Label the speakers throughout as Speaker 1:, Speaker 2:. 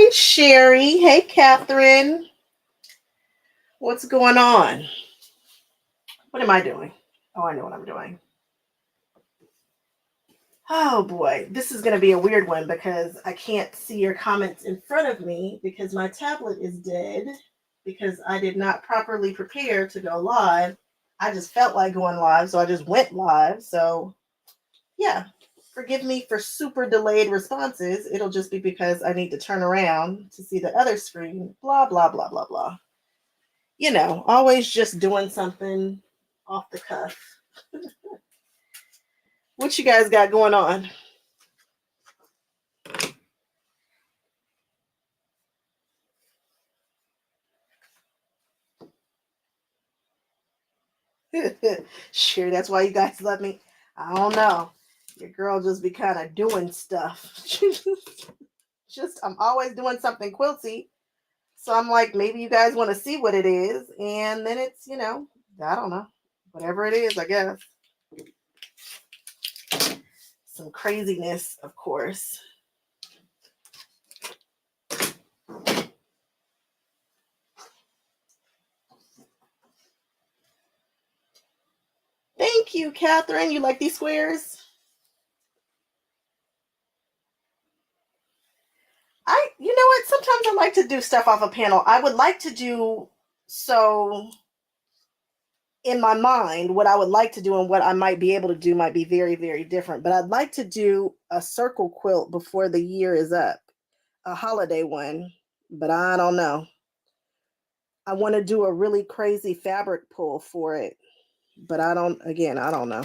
Speaker 1: Hey, Sherry. Hey, Catherine. What's going on? What am I doing? Oh, I know what I'm doing. Oh boy, this is going to be a weird one because I can't see your comments in front of me because my tablet is dead because I did not properly prepare to go live. I just felt like going live, so I just went live. So, yeah, forgive me for super delayed responses. It'll just be because I need to turn around to see the other screen. Blah, blah, blah, blah, blah. Always just doing something off the cuff. What you guys got going on? Sure, that's why you guys love me. I don't know. Your girl just be kind of doing stuff. just I'm always doing something quilty. So I'm like, maybe you guys want to see what it is. And then it's, I don't know. Whatever it is, I guess. Some craziness, of course. Thank you, Catherine. You like these squares? You know what? Sometimes I like to do stuff off a panel. I would like to do so in my mind. What I would like to do and what I might be able to do might be very, very different. But I'd like to do a circle quilt before the year is up, a holiday one. But I don't know. I want to do a really crazy fabric pull for it. But I don't know.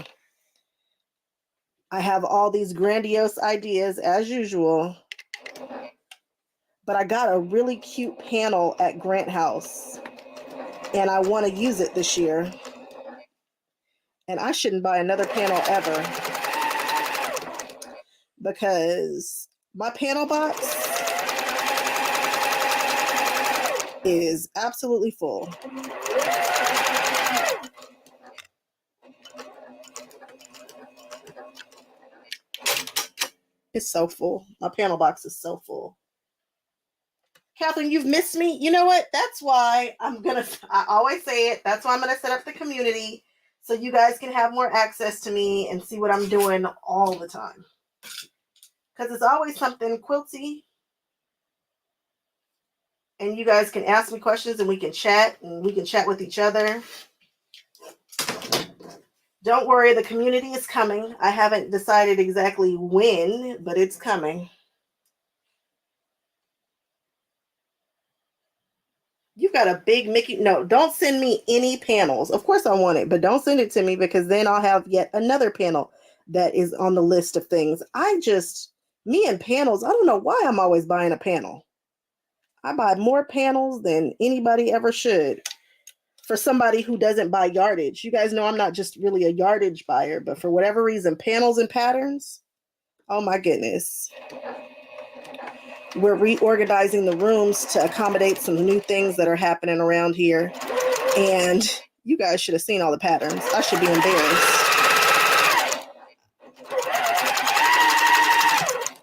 Speaker 1: I have all these grandiose ideas as usual. But I got a really cute panel at Grant House. And I want to use it this year. And I shouldn't buy another panel ever because my panel box is absolutely full. It's so full. My panel box is so full. Catherine, you've missed me. You know what? That's why I always say it. That's why I'm going to set up the community so you guys can have more access to me and see what I'm doing all the time. Because it's always something quilty. And you guys can ask me questions and we can chat with each other. Don't worry, the community is coming. I haven't decided exactly when, but it's coming. You've got a big Mickey. No, don't send me any panels. Of course I want it, but don't send it to me because then I'll have yet another panel that is on the list of things. Me and panels, I don't know why I'm always buying a panel. I buy more panels than anybody ever should. For somebody who doesn't buy yardage. You guys know I'm not just really a yardage buyer, but for whatever reason, panels and patterns, oh my goodness. We're reorganizing the rooms to accommodate some new things that are happening around here. And you guys should have seen all the patterns. I should be embarrassed.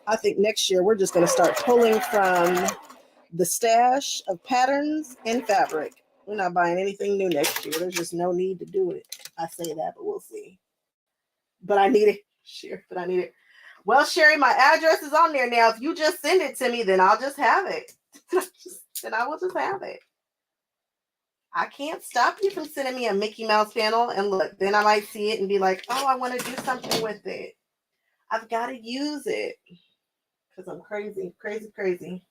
Speaker 1: I think next year we're just going to start pulling from the stash of patterns and fabric. We're not buying anything new next year. There's just no need to do it. I say that, but we'll see. But I need it. Sure, but I need it. Well, Sherry, my address is on there now. If you just send it to me, then I'll just have it. Then I will just have it. I can't stop you from sending me a Mickey Mouse panel. And look, then I might see it and be like, oh, I want to do something with it. I've got to use it. Because I'm crazy, crazy, crazy.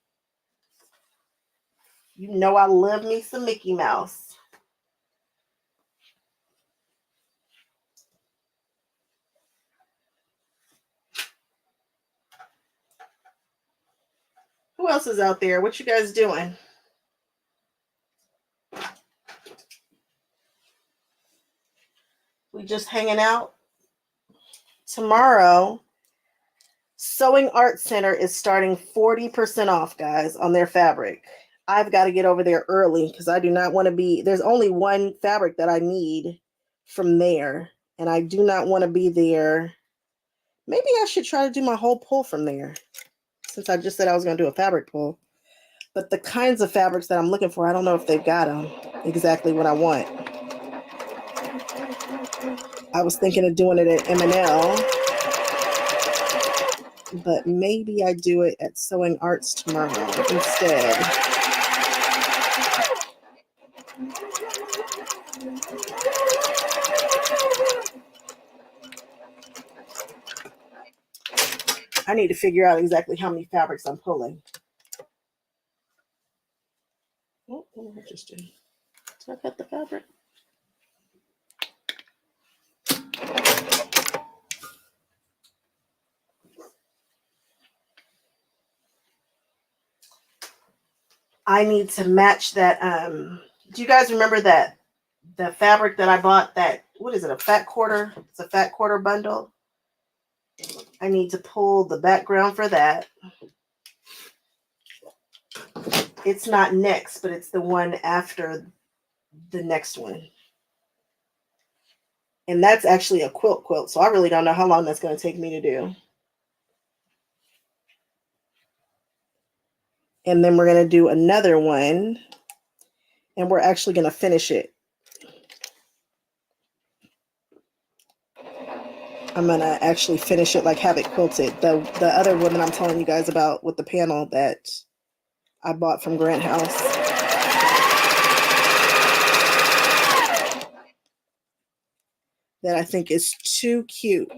Speaker 1: You know I love me some Mickey Mouse. Who else is out there? What you guys doing? We just hanging out? Tomorrow, Sewing Art Center is starting 40% off, guys, on their fabric. I've got to get over there early because I do not want to be, there's only one fabric that I need from there. And I do not want to be there. Maybe I should try to do my whole pull from there since I just said I was going to do a fabric pull. But the kinds of fabrics that I'm looking for, I don't know if they've got them exactly what I want. I was thinking of doing it at M&L, but maybe I do it at Sewing Arts tomorrow instead. I need to figure out exactly how many fabrics I'm pulling. Oh, interesting. Did I cut the fabric? I need to match that. Do you guys remember that the fabric that I bought? That, what is it? A fat quarter? It's a fat quarter bundle. I need to pull the background for that. It's not next, but it's the one after the next one. And that's actually a quilt. So I really don't know how long that's going to take me to do. And then we're going to do another one. And we're actually going to finish it. I'm going to actually finish it, like have it quilted. The other one that I'm telling you guys about with the panel that I bought from Grant House. That I think is too cute.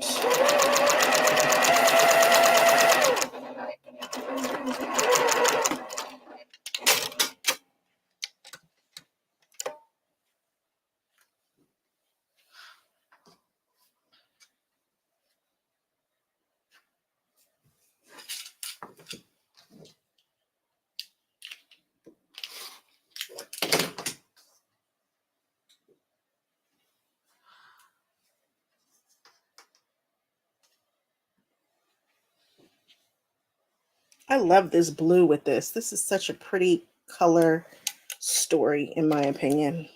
Speaker 1: I love this blue with this. This is such a pretty color story, in my opinion.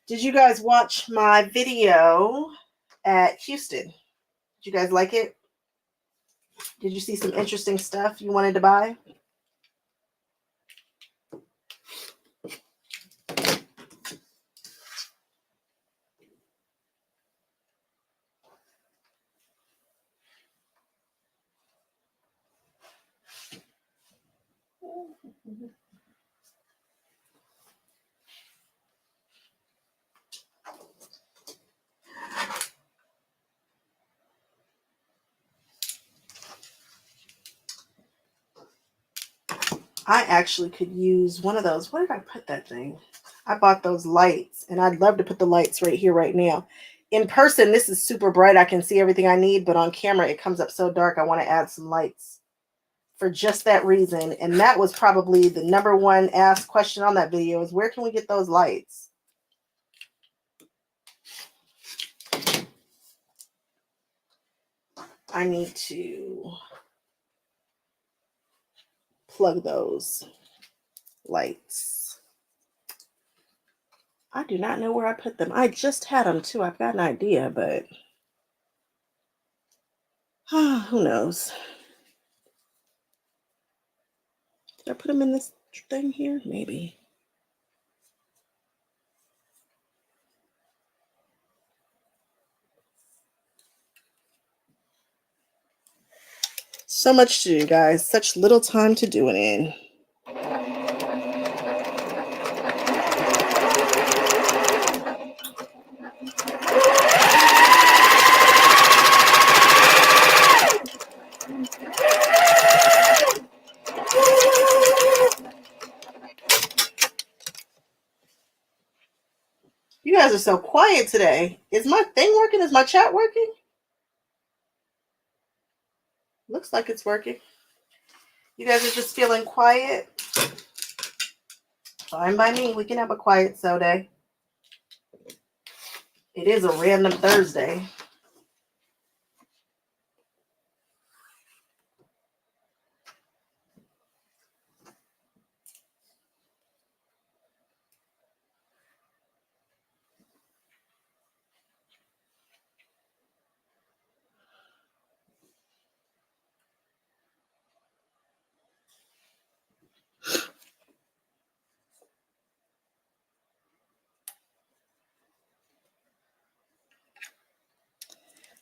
Speaker 1: Did you guys watch my video at Houston? Did you guys like it? Did you see some interesting stuff you wanted to buy? I actually could use one of those. Where did I put that thing? I bought those lights, and I'd love to put the lights right here, right now. In person, this is super bright. I can see everything I need, but on camera, it comes up so dark. I want to add some lights for just that reason. And that was probably the number one asked question on that video is, where can we get those lights? I need to plug those lights. I do not know where I put them. I just had them too. I've got an idea, but who knows? Did I put them in this thing here? Maybe. So much to do, guys. Such little time to do it in. You guys are so quiet today. Is my thing working? Is my chat working? Looks like it's working. You guys are just feeling quiet. Fine by me. We can have a quiet so day. It is a random Thursday.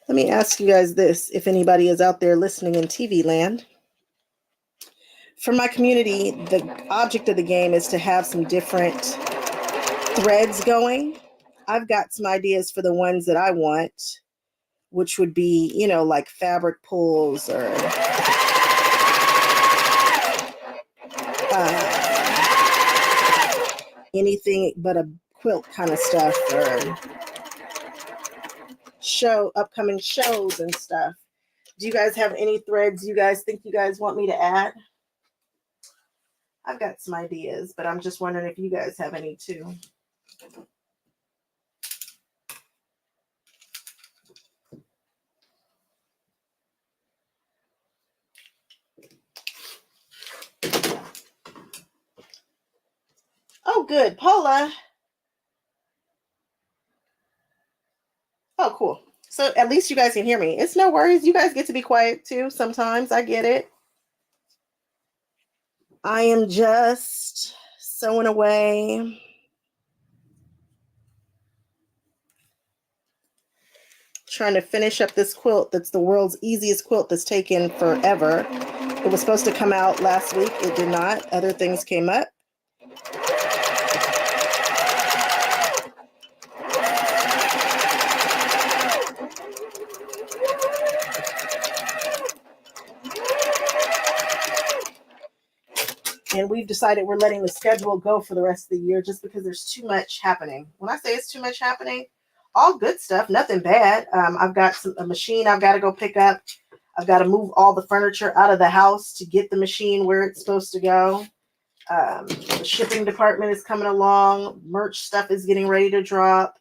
Speaker 1: Let me ask you guys this, if anybody is out there listening in TV land. For my community, the object of the game is to have some different threads going. I've got some ideas for the ones that I want, which would be, you know, like fabric pulls or anything but a quilt kind of stuff, or upcoming shows and stuff. Do you guys have any threads you guys think you guys want me to add? I've got some ideas, but I'm just wondering if you guys have any too. Oh, good. Paula. Oh, cool. So at least you guys can hear me. It's no worries. You guys get to be quiet too sometimes. I get it. I am just sewing away. Trying to finish up this quilt that's the world's easiest quilt that's taken forever. It was supposed to come out last week. It did not. Other things came up. And we've decided we're letting the schedule go for the rest of the year just because there's too much happening. When I say it's too much happening, all good stuff, nothing bad. I've got a machine I've got to go pick up. I've got to move all the furniture out of the house to get the machine where it's supposed to go. The shipping department is coming along. Merch stuff is getting ready to drop.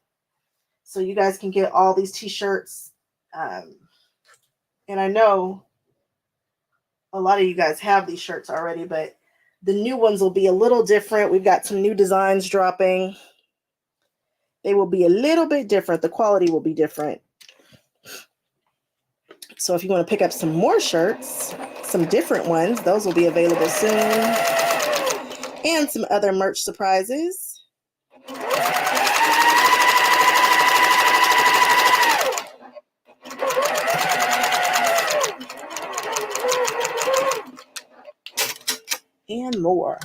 Speaker 1: So you guys can get all these t-shirts. And I know a lot of you guys have these shirts already, but the new ones will be a little different. We've got some new designs dropping. They will be a little bit different. The quality will be different. So if you want to pick up some more shirts, some different ones, those will be available soon. And some other merch surprises. And more.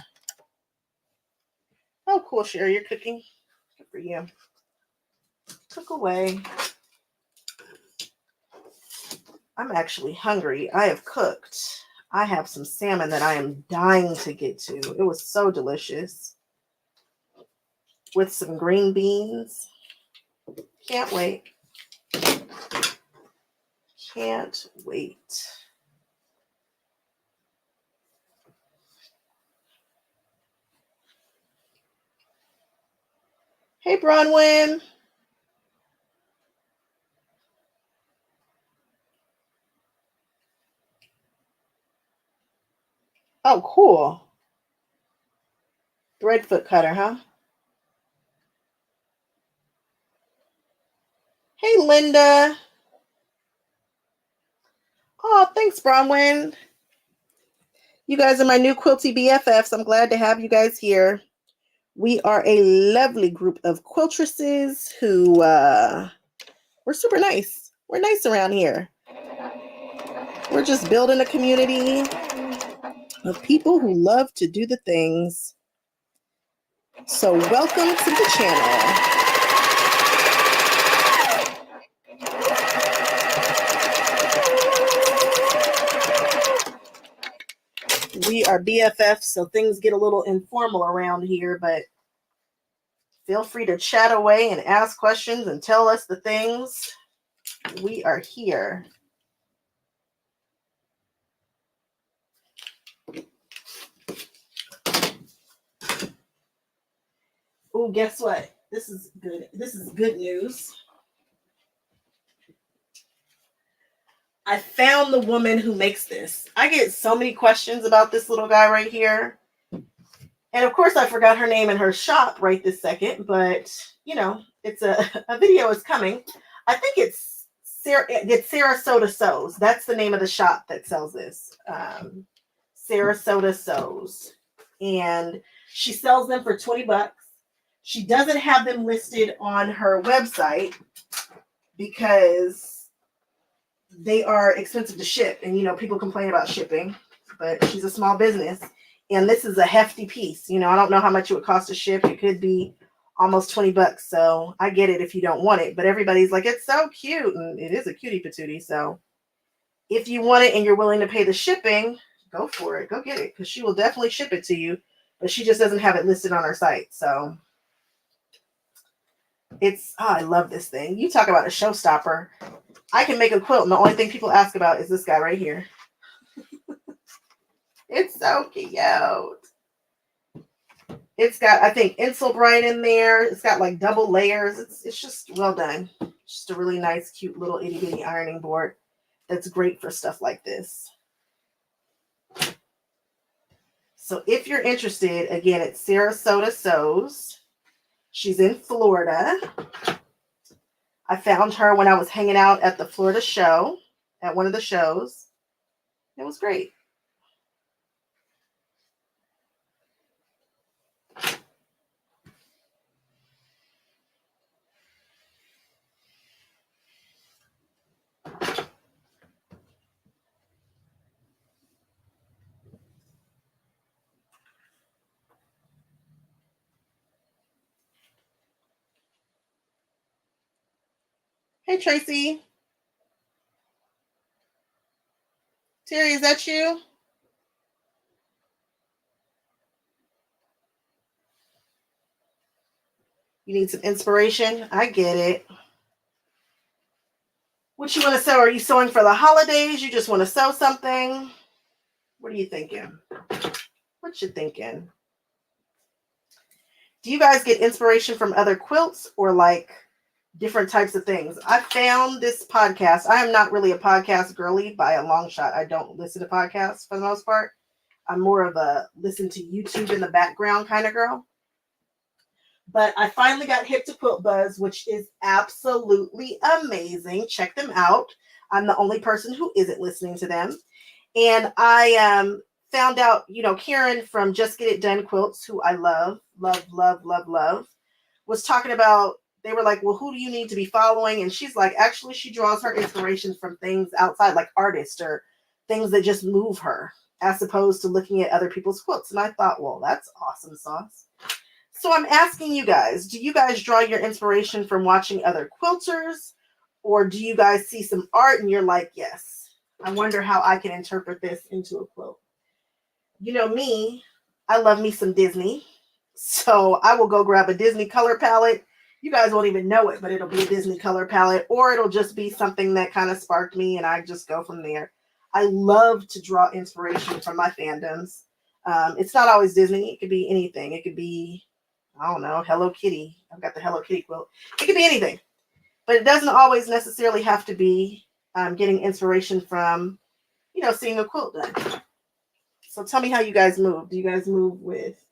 Speaker 1: Oh, cool, Sherry, you're cooking. Good for you. Cook away. I'm actually hungry. I have cooked. I have some salmon that I am dying to get to. It was so delicious. With some green beans. Can't wait. Can't wait. Hey, Bronwyn. Oh, cool. Threadfoot cutter, huh? Hey, Linda. Oh, thanks, Bronwyn. You guys are my new quilty BFFs. I'm glad to have you guys here. We are a lovely group of quiltresses who we're super nice. We're nice around here. We're just building a community of people who love to do the things. So welcome to the channel. We are BFFs, so things get a little informal around here, but feel free to chat away and ask questions and tell us the things. We are here. Oh, guess what? This is good. This is good news. I found the woman who makes this. I get so many questions about this little guy right here. And of course, I forgot her name and her shop right this second, but you know, it's a video is coming. I think it's Sarasota Sews. That's the name of the shop that sells this. Sarasota Sews. And she sells them for $20. She doesn't have them listed on her website because they are expensive to ship. And, people complain about shipping, but she's a small business. And this is a hefty piece. I don't know how much it would cost to ship. It could be almost $20. So I get it if you don't want it. But everybody's like, it's so cute. And it is a cutie patootie. So if you want it and you're willing to pay the shipping, go for it. Go get it. Because she will definitely ship it to you. But she just doesn't have it listed on her site. So I love this thing. You talk about a showstopper. I can make a quilt and the only thing people ask about is this guy right here. It's so cute. It's got, I think, Insul Bright in there. It's got like double layers. It's just well done. Just a really nice, cute little itty bitty ironing board that's great for stuff like this. So if you're interested, again, it's Sarasota Sews. She's in Florida. I found her when I was hanging out at the Florida show, at one of the shows. It was great. Hey, Tracy. Terry, is that you? You need some inspiration? I get it. What you want to sew? Are you sewing for the holidays? You just want to sew something? What are you thinking? What you thinking? Do you guys get inspiration from other quilts or like different types of things? I found this podcast. I am not really a podcast girly by a long shot. I don't listen to podcasts for the most part. I'm more of a listen to YouTube in the background kind of girl. But I finally got hip to Quilt Buzz, which is absolutely amazing. Check them out. I'm the only person who isn't listening to them. And I found out, Karen from Just Get It Done Quilts, who I love, was talking about, they were like, well, who do you need to be following? And she's like, actually, she draws her inspiration from things outside, like artists or things that just move her, as opposed to looking at other people's quilts. And I thought, well, that's awesome sauce. So I'm asking you guys, do you guys draw your inspiration from watching other quilters? Or do you guys see some art and you're like, yes, I wonder how I can interpret this into a quilt? You know me, I love me some Disney. So I will go grab a Disney color palette. You guys won't even know it, but it'll be a Disney color palette, or it'll just be something that kind of sparked me and I just go from there. I love to draw inspiration from my fandoms. It's not always Disney. It could be anything. It could be, I don't know, Hello Kitty. I've got the Hello Kitty quilt. It could be anything, but it doesn't always necessarily have to be getting inspiration from, seeing a quilt done. So tell me how you guys move. Do you guys move with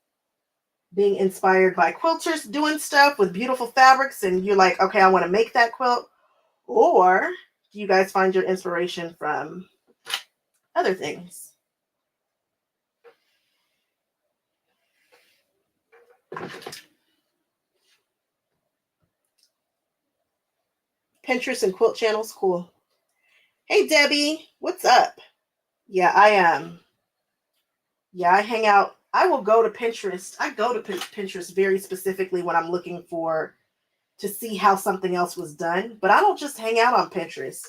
Speaker 1: being inspired by quilters doing stuff with beautiful fabrics and you're like, okay, I want to make that quilt? Or do you guys find your inspiration from other things? Pinterest and quilt channels, cool. Hey Debbie, what's up? Yeah, I am. Yeah, I hang out. I will go to Pinterest. I go to Pinterest very specifically when I'm looking for to see how something else was done. But I don't just hang out on Pinterest.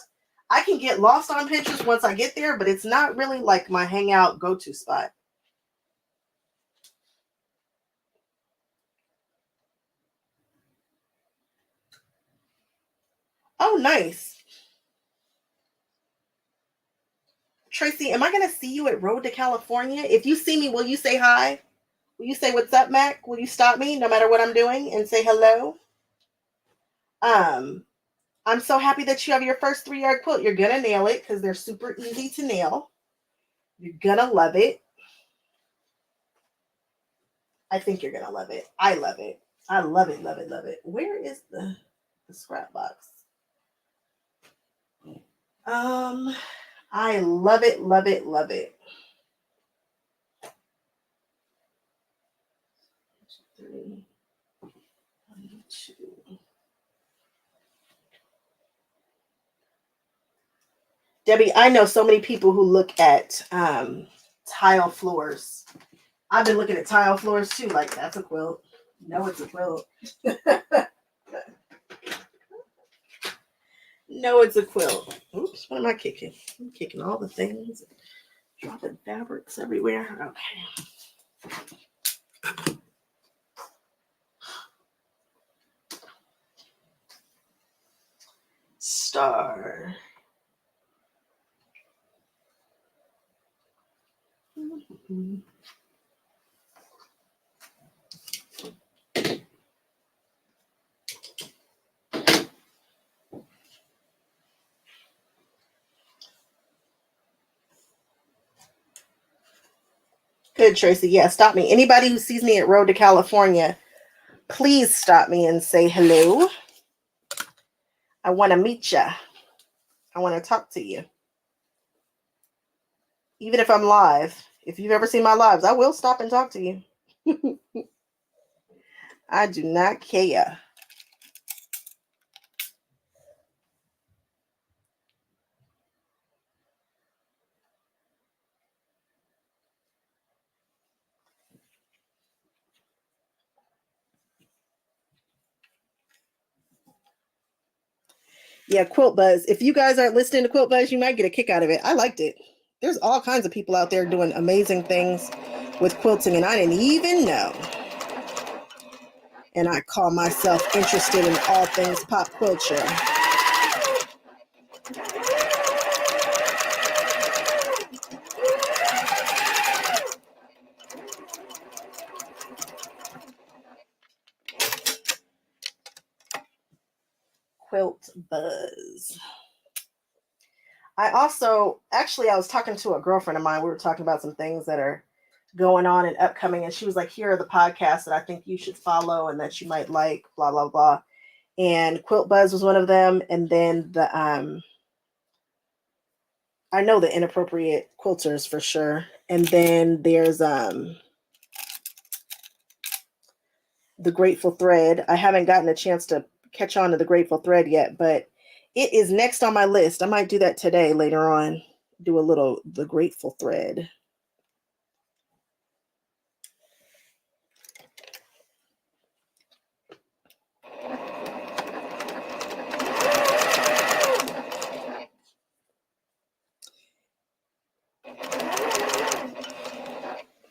Speaker 1: I can get lost on Pinterest once I get there, but it's not really like my hangout go-to spot. Oh, nice. Tracy, am I going to see you at Road to California? If you see me, will you say hi? Will you say what's up, Mac? Will you stop me no matter what I'm doing and say hello? Um, I'm so happy that you have your first 3-yard quilt. You're going to nail it because they're super easy to nail. You're going to love it. I think you're going to love it. I love it. I love it, love it, love it. Where is the scrap box? I love it, love it, love it. 3, 1, 2. Debbie, I know so many people who look at tile floors. I've been looking at tile floors too, like that's a quilt. No, it's a quilt. No, it's a quilt. Oops, what am I kicking? I'm kicking all the things, dropping fabrics everywhere. Okay. Star. Good, Tracy. Yeah, stop me. Anybody who sees me at Road to California, please stop me and say hello. I want to meet you. I want to talk to you. Even if I'm live. If you've ever seen my lives, I will stop and talk to you. I do not care. Yeah, Quilt Buzz. If you guys aren't listening to Quilt Buzz, you might get a kick out of it. I liked it. There's all kinds of people out there doing amazing things with quilting, and I didn't even know. And I call myself interested in all things pop culture. Quilt Buzz. I was talking to a girlfriend of mine. We were talking about some things that are going on and upcoming. And she was like, here are the podcasts that I think you should follow and that you might like, blah, blah, blah. And Quilt Buzz was one of them. And then I know the Inappropriate Quilters for sure. And then there's the Grateful Thread. I haven't gotten a chance to catch on to the Grateful Thread yet, but it is next on my list. I might do that today later on. Do a little the Grateful Thread.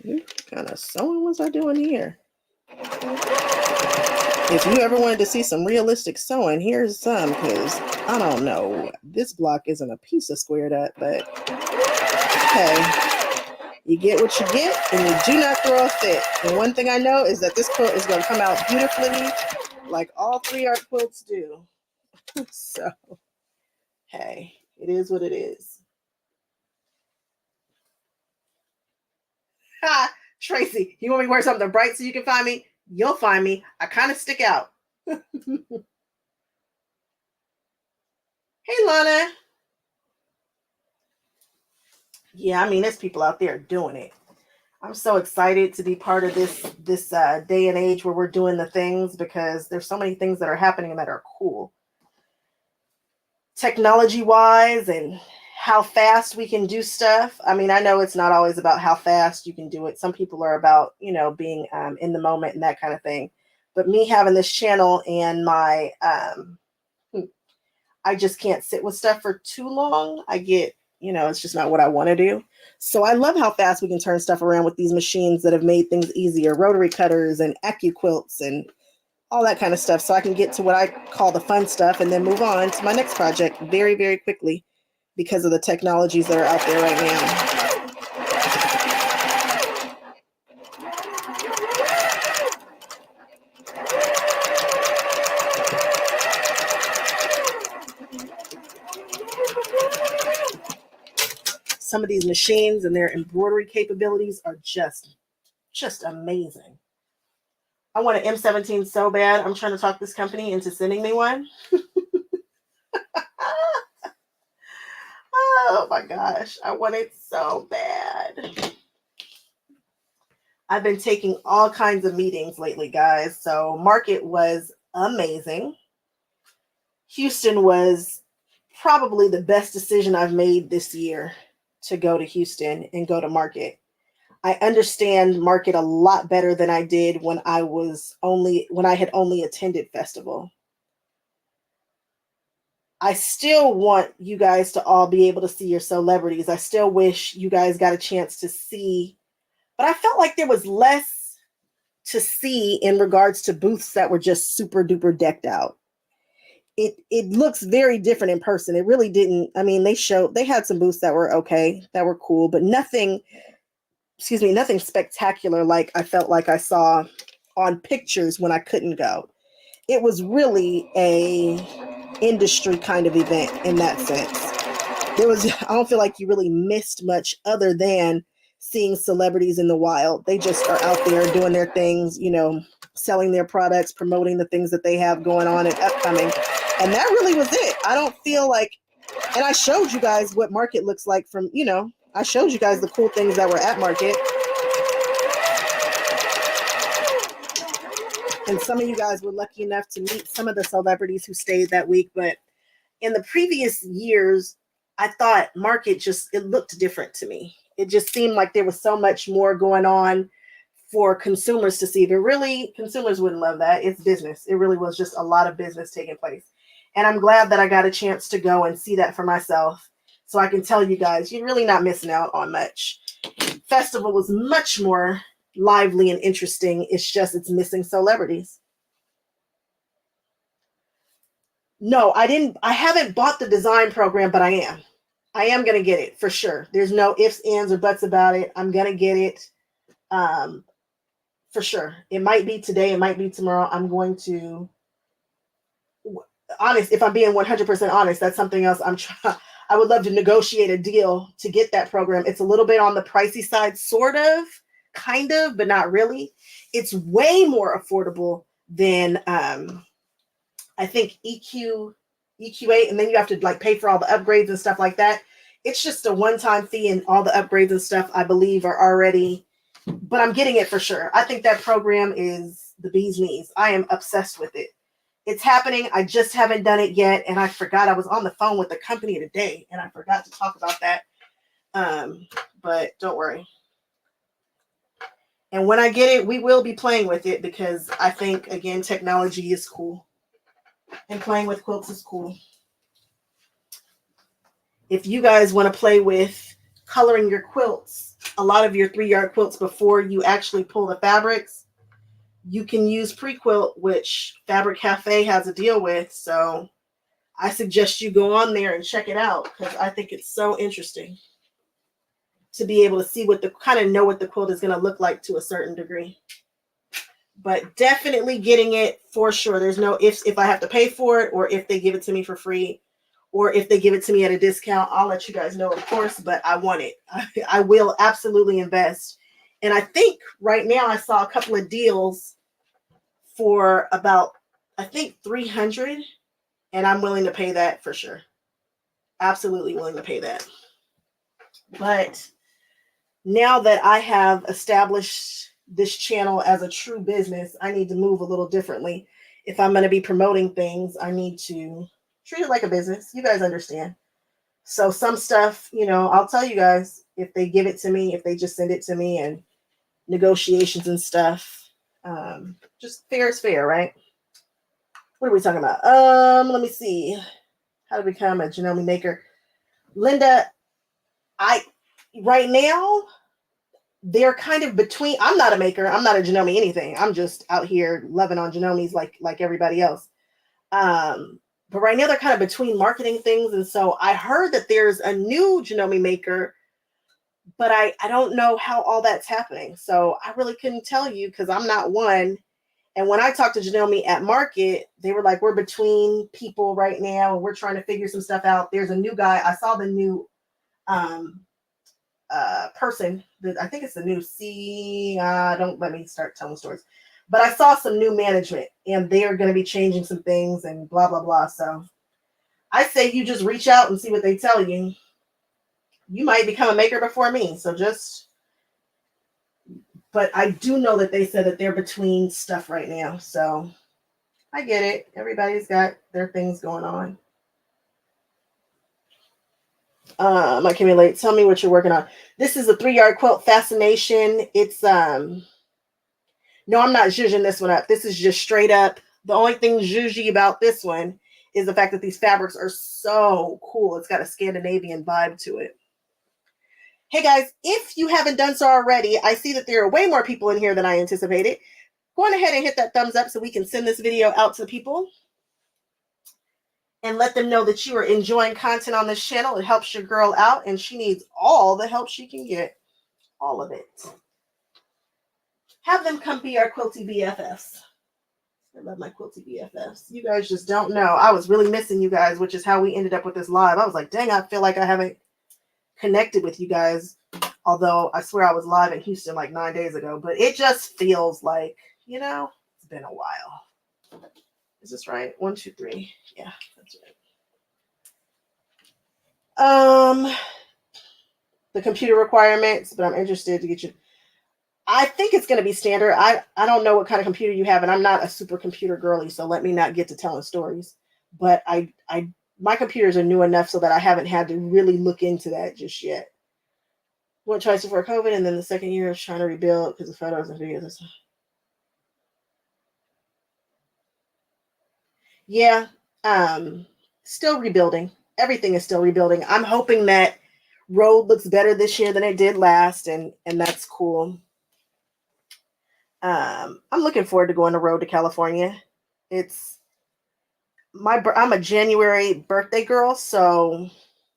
Speaker 1: What kind of sewing was I doing here? If you ever wanted to see some realistic sewing, here's some, because I don't know. This block isn't a piece of squared up, but hey, you get what you get and you do not throw a fit. And one thing I know is that this quilt is going to come out beautifully like all 3-art quilts do. So, hey, it is what it is. Ha! Tracy, you want me to wear something bright so you can find me? You'll find me. I kind of stick out. Hey, Lana. Yeah, I mean, there's people out there doing it. I'm so excited to be part of this day and age where we're doing the things, because there's so many things that are happening that are cool. Technology-wise, and how fast we can do stuff. I mean, I know it's not always about how fast you can do it. Some people are about, being in the moment and that kind of thing. But me having this channel and my, I just can't sit with stuff for too long. I get, it's just not what I want to do. So I love how fast we can turn stuff around with these machines that have made things easier, rotary cutters and AccuQuilts and all that kind of stuff. So I can get to what I call the fun stuff and then move on to my next project very, very quickly because of the technologies that are out there right now. Some of these machines and their embroidery capabilities are just amazing. I want an M17 so bad. I'm trying to talk this company into sending me one. Oh my gosh, I want it so bad. I've been taking all kinds of meetings lately, guys. So Market was amazing. Houston was probably the best decision I've made this year to go to Houston and go to market. I understand market a lot better than I did when I had only attended festival. I still want you guys to all be able to see your celebrities. I still wish you guys got a chance to see, but I felt like there was less to see in regards to booths that were just super duper decked out. It looks very different in person. It really didn't. I mean, they had some booths that were okay, that were cool, but nothing, excuse me, nothing spectacular like I felt like I saw on pictures when I couldn't go. It was really a industry kind of event in that sense. I don't feel like you really missed much other than seeing celebrities in the wild. They just are out there doing their things, selling their products, promoting the things that they have going on and upcoming. And that really was it. I don't feel like, and I showed you guys what market looks like from, I showed you guys the cool things that were at market. And some of you guys were lucky enough to meet some of the celebrities who stayed that week. But in the previous years, I thought market it looked different to me. It just seemed like there was so much more going on for consumers to see. But really, consumers wouldn't love that. It's business. It really was just a lot of business taking place. And I'm glad that I got a chance to go and see that for myself. So I can tell you guys, you're really not missing out on much. Festival was much more lively and interesting. It's missing celebrities. No, I haven't bought the design program, but I am. I am going to get it for sure. There's no ifs, ands, or buts about it. I'm going to get it for sure. It might be today. It might be tomorrow. I'm going to, honest, if I'm being 100% honest, that's something else I would love to negotiate a deal to get that program. It's a little bit on the pricey side, sort of, kind of, but not really. It's way more affordable than I think EQ8, and then you have to like pay for all the upgrades and stuff like that. It's just a one-time fee, and all the upgrades and stuff I believe are already, but I'm getting it for sure. I think that program is the bee's knees. I am obsessed with it. It's happening. I just haven't done it yet, and I forgot. I was on the phone with the company today, and I forgot to talk about that. But don't worry. And when I get it, we will be playing with it because I think, again, technology is cool. And playing with quilts is cool. If you guys want to play with coloring your quilts, a lot of your 3-yard quilts before you actually pull the fabrics, you can use pre-quilt, which Fabric Cafe has a deal with. So I suggest you go on there and check it out because I think it's so interesting to be able to see know what the quilt is going to look like to a certain degree. But definitely getting it for sure. There's no ifs if I have to pay for it or if they give it to me for free or if they give it to me at a discount. I'll let you guys know, of course, but I want it. I will absolutely invest. And I think right now I saw a couple of deals for about, I think, $300, and I'm willing to pay that for sure. Absolutely willing to pay that. But now that I have established this channel as a true business, I need to move a little differently. If I'm going to be promoting things, I need to treat it like a business. You guys understand. So some stuff, I'll tell you guys if they give it to me, if they just send it to me, and negotiations and stuff. Just fair is fair, right? What are we talking about? Let me see. How to become a Janome maker. Linda, right now, they're kind of between. I'm not a maker. I'm not a Janome anything. I'm just out here loving on Janomes like everybody else. But right now they're kind of between marketing things. And so I heard that there's a new Janome maker, but I don't know how all that's happening. So I really couldn't tell you because I'm not one. And when I talked to Janome at market, they were like, we're between people right now and we're trying to figure some stuff out. There's a new guy. I saw the new person that I think it's the new don't let me start telling stories, but I saw some new management and they're going to be changing some things and blah, blah, blah. So I say you just reach out and see what they tell you. You might become a maker before me. So but I do know that they said that they're between stuff right now. So I get it. Everybody's got their things going on. Accumulate. Tell me what you're working on. This is a 3-yard quilt, Fascination. It's no, I'm not zhuzhing this one up. This is just straight up. The only thing zhuzhy about this one is the fact that these fabrics are so cool. It's got a Scandinavian vibe to it. Hey guys, if you haven't done so already, I see that there are way more people in here than I anticipated. Go on ahead and hit that thumbs up so we can send this video out to people and let them know that you are enjoying content on this channel. It helps your girl out, and she needs all the help she can get. All of it. Have them come be our quilty BFFs. I love my quilty BFFs. You guys just don't know. I was really missing you guys, which is how we ended up with this live. I was like, dang, I feel like I haven't connected with you guys. Although I swear I was live in Houston like 9 days ago. But it just feels like, you know, it's been a while. Is this right? 1, 2, 3. Yeah, that's right. The computer requirements, but I'm interested to get you. I think it's going to be standard. I don't know what kind of computer you have, and I'm not a super computer girly, so let me not get to telling stories. But my computers are new enough so that I haven't had to really look into that just yet. One twice before COVID, and then the second year is trying to rebuild because of photos and videos. Yeah, still rebuilding. Everything is still rebuilding. I'm hoping that road looks better this year than it did last, and that's cool. I'm looking forward to going the road to California. It's I'm a January birthday girl, so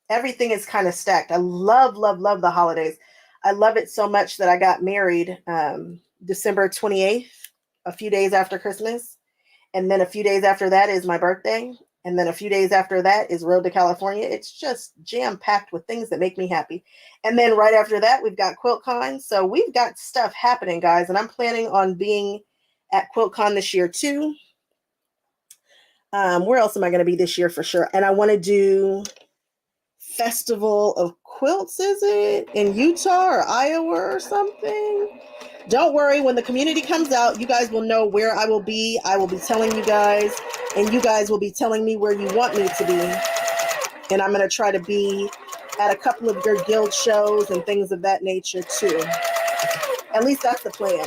Speaker 1: everything is kind of stacked. I love, love, love the holidays. I love it so much that I got married December 28th, a few days after Christmas. And then a few days after that is my birthday. And then a few days after that is Road to California. It's just jam-packed with things that make me happy. And then right after that, we've got QuiltCon. So we've got stuff happening, guys. And I'm planning on being at QuiltCon this year too. Where else am I going to be this year for sure? And I want to do Festival of Quilts, is it? In Utah or Iowa or something? Don't worry, when the community comes out, you guys will know where I will be. I will be telling you guys, and you guys will be telling me where you want me to be. And I'm going to try to be at a couple of your guild shows and things of that nature too. At least that's the plan.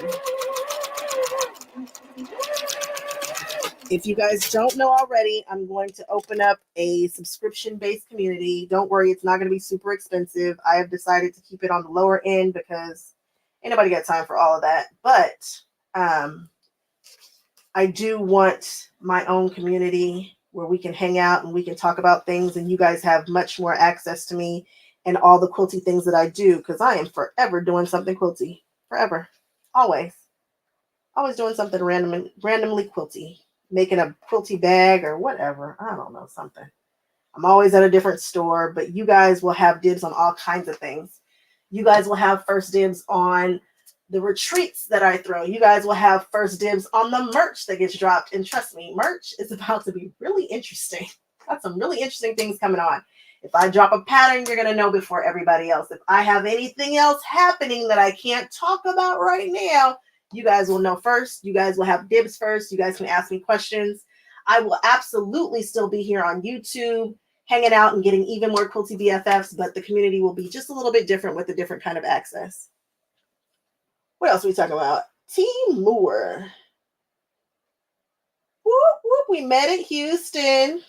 Speaker 1: If you guys don't know already, I'm going to open up a subscription-based community. Don't worry, it's not going to be super expensive. I have decided to keep it on the lower end because ain't nobody got time for all of that. But I do want my own community where we can hang out and we can talk about things, and you guys have much more access to me and all the quilty things that I do, because I am forever doing something quilty. Forever. Always. Always doing something randomly quilty. Making a quilty bag or whatever. I don't know, something. I'm always at a different store, but you guys will have dibs on all kinds of things. You guys will have first dibs on the retreats that I throw. You guys will have first dibs on the merch that gets dropped. And trust me, merch is about to be really interesting. Got some really interesting things coming on. If I drop a pattern, you're going to know before everybody else. If I have anything else happening that I can't talk about right now, you guys will know first. You guys will have dibs first. You guys can ask me questions. I will absolutely still be here on YouTube, hanging out and getting even more quilty BFFs, but the community will be just a little bit different with a different kind of access. What else are we talking about? Team Moore. Whoop, whoop, we met at Houston.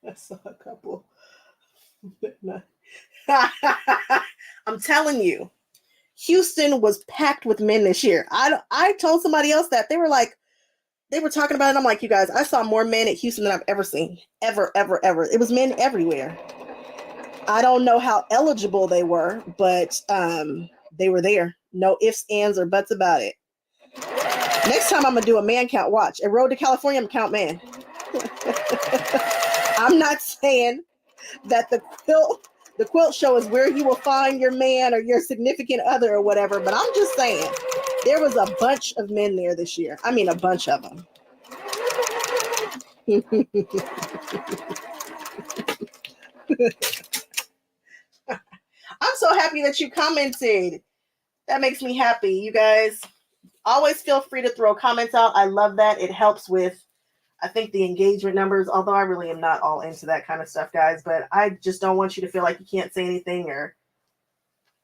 Speaker 1: I saw a couple. I'm telling you, Houston was packed with men this year. I told somebody else that. They were talking about it. I'm like, you guys, I saw more men at Houston than I've ever seen. Ever, ever, ever. It was men everywhere. I don't know how eligible they were, but they were there. No ifs, ands, or buts about it. Next time I'm going to do a man count. Watch. At Road to California, I'm count man. I'm not saying that the quilt show is where you will find your man or your significant other or whatever, but I'm just saying there was a bunch of men there this year. I mean, a bunch of them. I'm so happy that you commented. That makes me happy. You guys always feel free to throw comments out. I love that. It helps with I think the engagement numbers, although I really am not all into that kind of stuff, guys, but I just don't want you to feel like you can't say anything or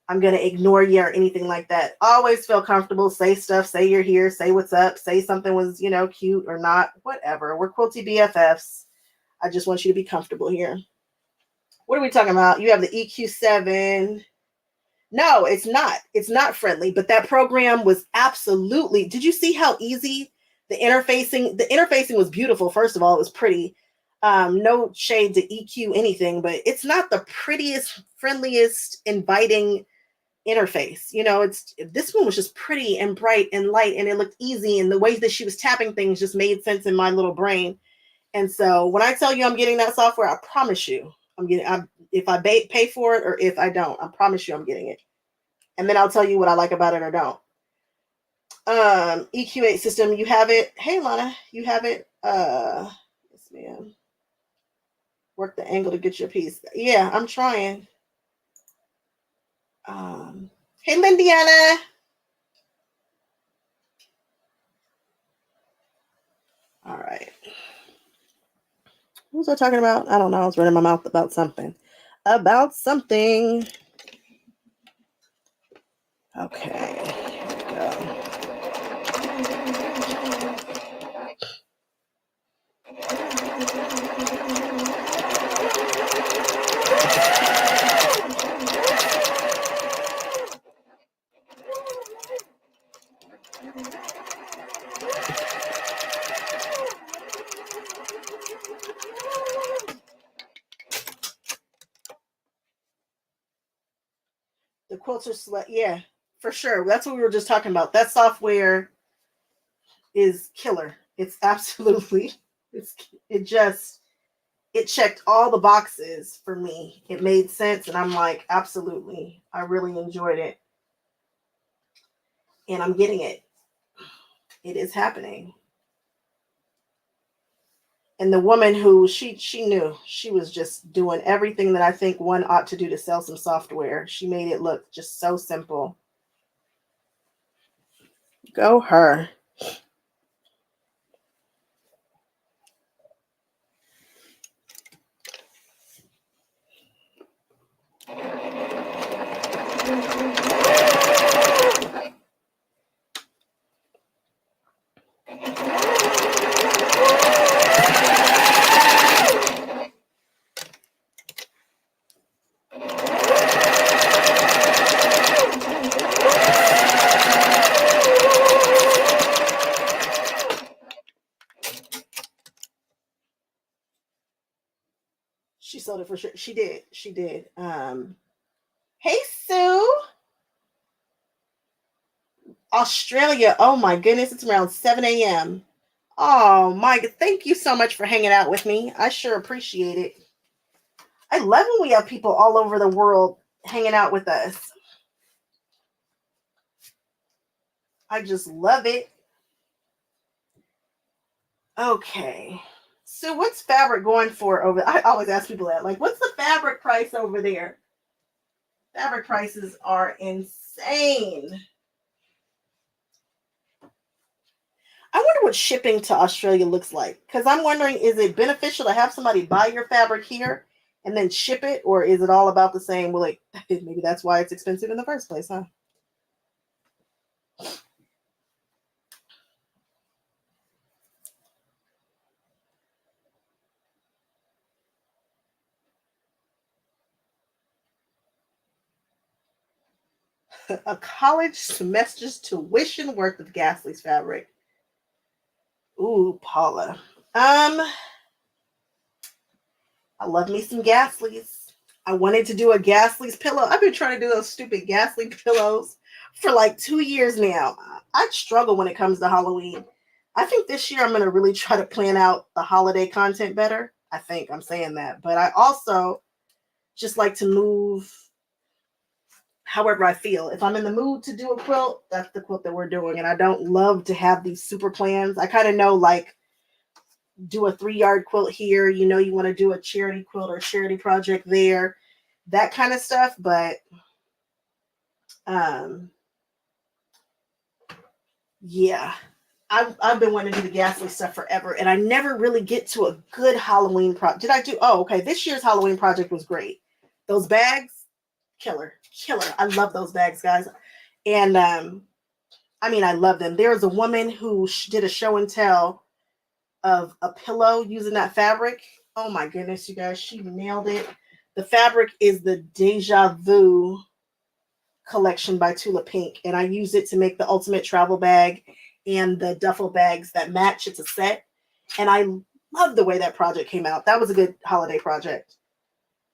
Speaker 1: I'm going to ignore you or anything like that. Always feel comfortable. Say stuff. Say you're here. Say what's up. Say something was, cute or not. Whatever. We're quilty BFFs. I just want you to be comfortable here. What are we talking about? You have the EQ7. No, it's not. It's not friendly, but that program was absolutely. Did you see how easy the interfacing was beautiful. First of all, it was pretty. No shade to EQ anything, but it's not the prettiest, friendliest, inviting interface. It's this one was just pretty and bright and light and it looked easy and the way that she was tapping things just made sense in my little brain. And so when I tell you I'm getting that software, I promise you if I pay for it or if I don't, I promise you I'm getting it. And then I'll tell you what I like about it or don't. EQ8 system, you have it. Hey Lana, you have it. Yes, ma'am. Work the angle to get your piece. Yeah, I'm trying. Hey Lindiana. All right. What was I talking about? I don't know. I was running my mouth about something. Okay. Here we go. The quilter select, yeah, for sure. That's what we were just talking about. That software is killer. It's absolutely, it just, it checked all the boxes for me. It made sense. And I'm like, absolutely. I really enjoyed it. And I'm getting it. It is happening. And the woman who she knew she was just doing everything that I think one ought to do to sell some software. She made it look just so simple. Go her. She sold it for sure. She did. She did. Hey Sue. Australia. Oh my goodness, it's around 7 a.m. Oh my, thank you so much for hanging out with me. I sure appreciate it. I love when we have people all over the world hanging out with us. I just love it. Okay. So what's fabric going for over? I always ask people that. Like, what's the fabric price over there? Fabric prices are insane. I wonder what shipping to Australia looks like. Because I'm wondering, is it beneficial to have somebody buy your fabric here and then ship it? Or is it all about the same? Well, like, maybe that's why it's expensive in the first place, huh? A college semester's tuition worth of Ghastly's fabric. Ooh, Paula. I love me some Ghastly's. I wanted to do a Ghastly's pillow. I've been trying to do those stupid Ghastly pillows for like 2 years now. I struggle when it comes to Halloween. I think this year I'm going to really try to plan out the holiday content better. I think I'm saying that. But I also just like to move however I feel. If I'm in the mood to do a quilt, that's the quilt that we're doing. And I don't love to have these super plans. I kind of know, like, do a 3-yard quilt here. You want to do a charity quilt or charity project there, that kind of stuff. But yeah, I've been wanting to do the Ghastly stuff forever, and I never really get to a good Halloween project. Did I do? Oh, okay. This year's Halloween project was great. Those bags, killer, killer. I love those bags, guys. And I mean, I love them. There was a woman who did a show and tell of a pillow using that fabric. Oh my goodness, you guys, she nailed it. The fabric is the Deja Vu collection by Tula Pink, and I use it to make the ultimate travel bag and the duffel bags that match. It's a set, and I love the way that project came out. That was a good holiday project.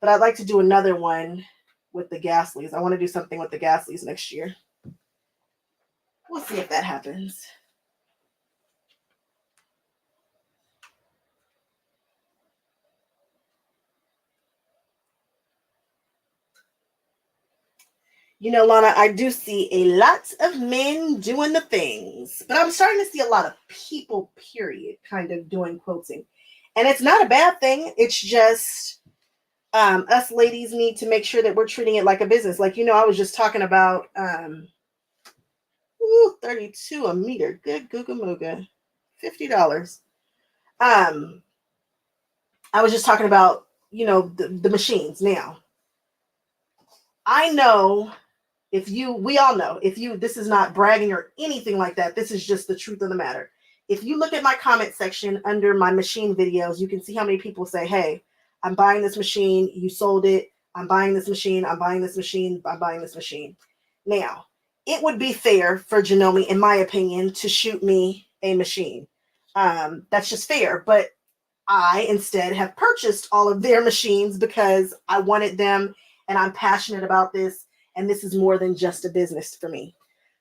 Speaker 1: But I'd like to do another one with the Ghastlies. I want to do something with the Ghastlies next year. We'll see if that happens. You know, Lana, I do see a lot of men doing the things, but I'm starting to see a lot of people, period, kind of doing quilting. And it's not a bad thing. It's just us ladies need to make sure that we're treating it like a business. Like, you know, I was just talking about 32 a meter. Good Googa Mooga. $50. Um, I was just talking about, you know, the machines. Now, I know we all know, this is not bragging or anything like that. This is just the truth of the matter. If you look at my comment section under my machine videos, you can see how many people say, hey, I'm buying this machine. You sold it. I'm buying this machine. I'm buying this machine. I'm buying this machine. Now, it would be fair for Janome, in my opinion, to shoot me a machine. That's just fair. But I instead have purchased all of their machines because I wanted them and I'm passionate about this. And this is more than just a business for me.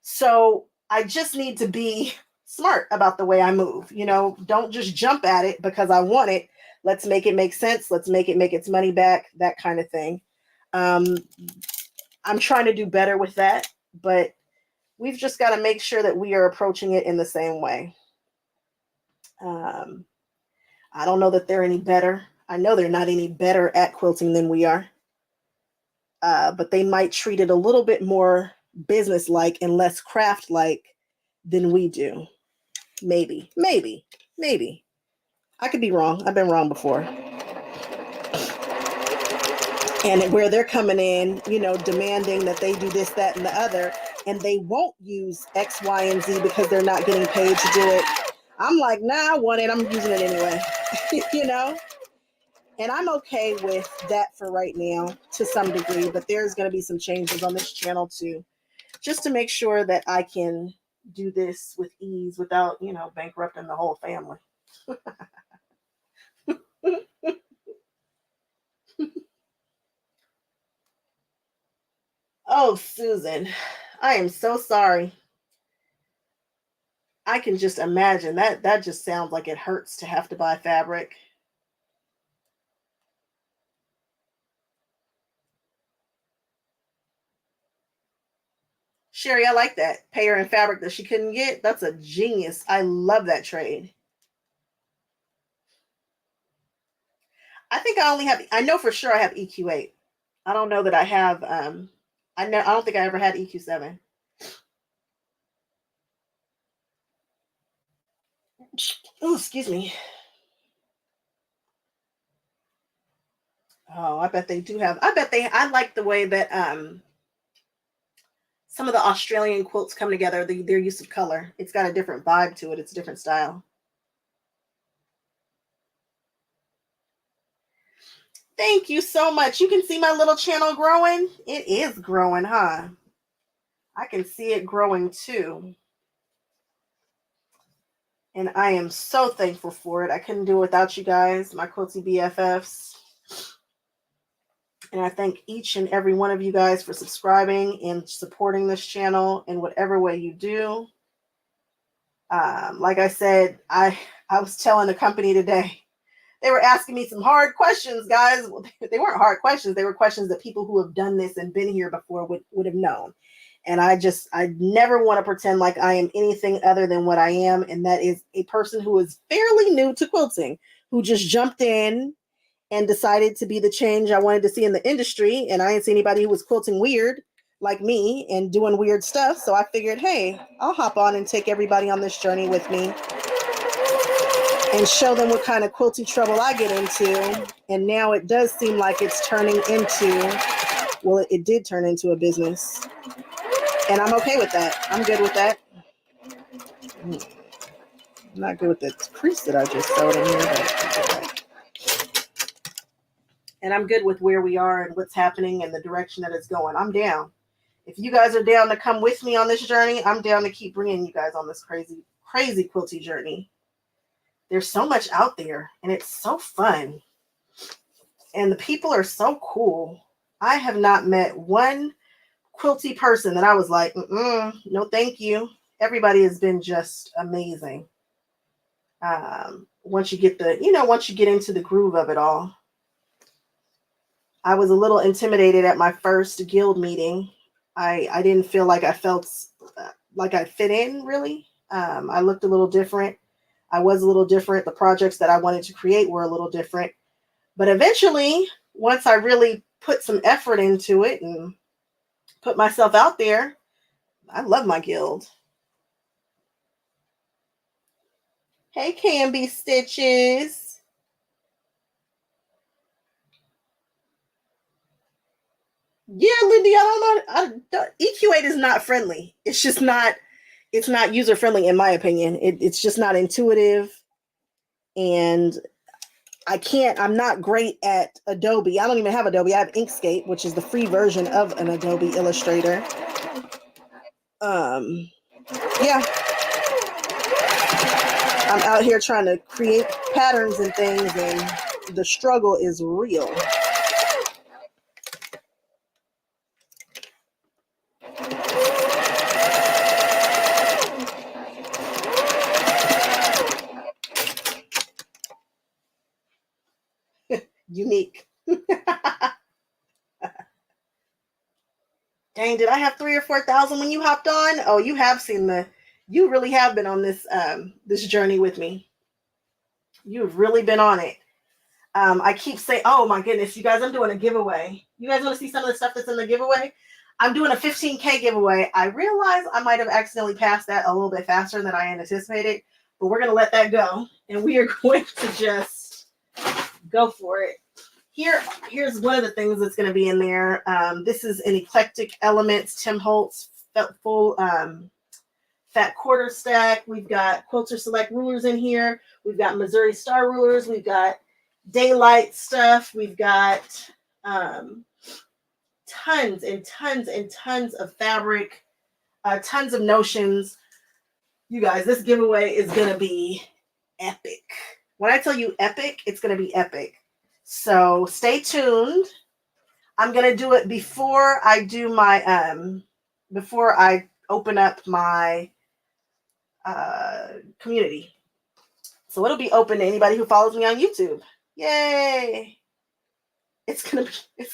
Speaker 1: So I just need to be smart about the way I move. You know, don't just jump at it because I want it. Let's make it make sense. Let's make it make its money back, that kind of thing. I'm trying to do better with that, but we've just got to make sure that we are approaching it in the same way. I don't know that they're any better. I know they're not any better at quilting than we are. But they might treat it a little bit more business-like and less craft-like than we do. Maybe. I could be wrong. I've been wrong before. And where they're coming in, you know, demanding that they do this, that, and the other, and they won't use X, Y, and Z because they're not getting paid to do it. I'm like, nah, I want it. I'm using it anyway. You know? And I'm okay with that for right now to some degree, but there's going to be some changes on this channel too, just to make sure that I can do this with ease without, you know, bankrupting the whole family. Oh, Susan, I am so sorry. I can just imagine that just sounds like it hurts to have to buy fabric. Sherry, I like that. Pay her in fabric that she couldn't get. That's a genius. I love that trade. I think I know for sure I have EQ8. I don't know that I have I don't think I ever had EQ7. Oh, excuse me. Oh, I bet they do have. I like the way that some of the Australian quilts come together, their use of color. It's got a different vibe to it. It's a different style. Thank you so much. You can see my little channel growing. It is growing, huh? I can see it growing too. And I am so thankful for it. I couldn't do it without you guys, my Quilty BFFs. And I thank each and every one of you guys for subscribing and supporting this channel in whatever way you do. Like I said, I was telling the company today, they were asking me some hard questions, guys. They weren't hard questions. They were questions that people who have done this and been here before would have known. And I never want to pretend like I am anything other than what I am. And that is a person who is fairly new to quilting, who just jumped in and decided to be the change I wanted to see in the industry. And I didn't see anybody who was quilting weird. like me and doing weird stuff. So I figured, hey, I'll hop on and take everybody on this journey with me and show them what kind of quilty trouble I get into. And now it does seem like it's turning into, well, it did turn into a business. And I'm okay with that. I'm good with that. I'm not good with the crease that I just sewed in here, but and I'm good with where we are and what's happening and the direction that it's going. I'm down. If you guys are down to come with me on this journey, I'm down to keep bringing you guys on this crazy, crazy quilty journey. There's so much out there, and it's so fun. And the people are so cool. I have not met one quilty person that I was like, no, thank you. Everybody has been just amazing. Once you get once you get into the groove of it all. I was a little intimidated at my first guild meeting. I didn't feel like I felt like I fit in, really. I looked a little different. I was a little different. The projects that I wanted to create were a little different. But eventually, once I really put some effort into it and put myself out there, I love my guild. Hey, Canby Stitches. Yeah, Lindy, I don't know. EQ8 is not friendly. It's just not, it's not user friendly in my opinion. It's just not intuitive. And I'm not great at Adobe. I don't even have Adobe. I have Inkscape, which is the free version of an Adobe Illustrator. Yeah. I'm out here trying to create patterns and things, and the struggle is real. Unique. Dang, did I have 3,000 or 4,000 when you hopped on? Oh, you have seen you really have been on this journey with me. You've really been on it. I keep saying, oh my goodness, you guys, I'm doing a giveaway. You guys want to see some of the stuff that's in the giveaway? I'm doing a 15K giveaway. I realize I might have accidentally passed that a little bit faster than I anticipated, but we're going to let that go. And we are going to just go for it. Here's one of the things that's going to be in there. This is an Eclectic Elements Tim Holtz full fat quarter stack. We've got Quilter Select rulers in here. We've got Missouri Star rulers. We've got Daylight stuff. We've got tons and tons and tons of fabric, tons of notions. You guys, this giveaway is going to be epic. When I tell you epic, it's going to be epic. So stay tuned. I'm going to do it before I do my, before I open up my community. So it'll be open to anybody who follows me on YouTube. Yay. It's going to be,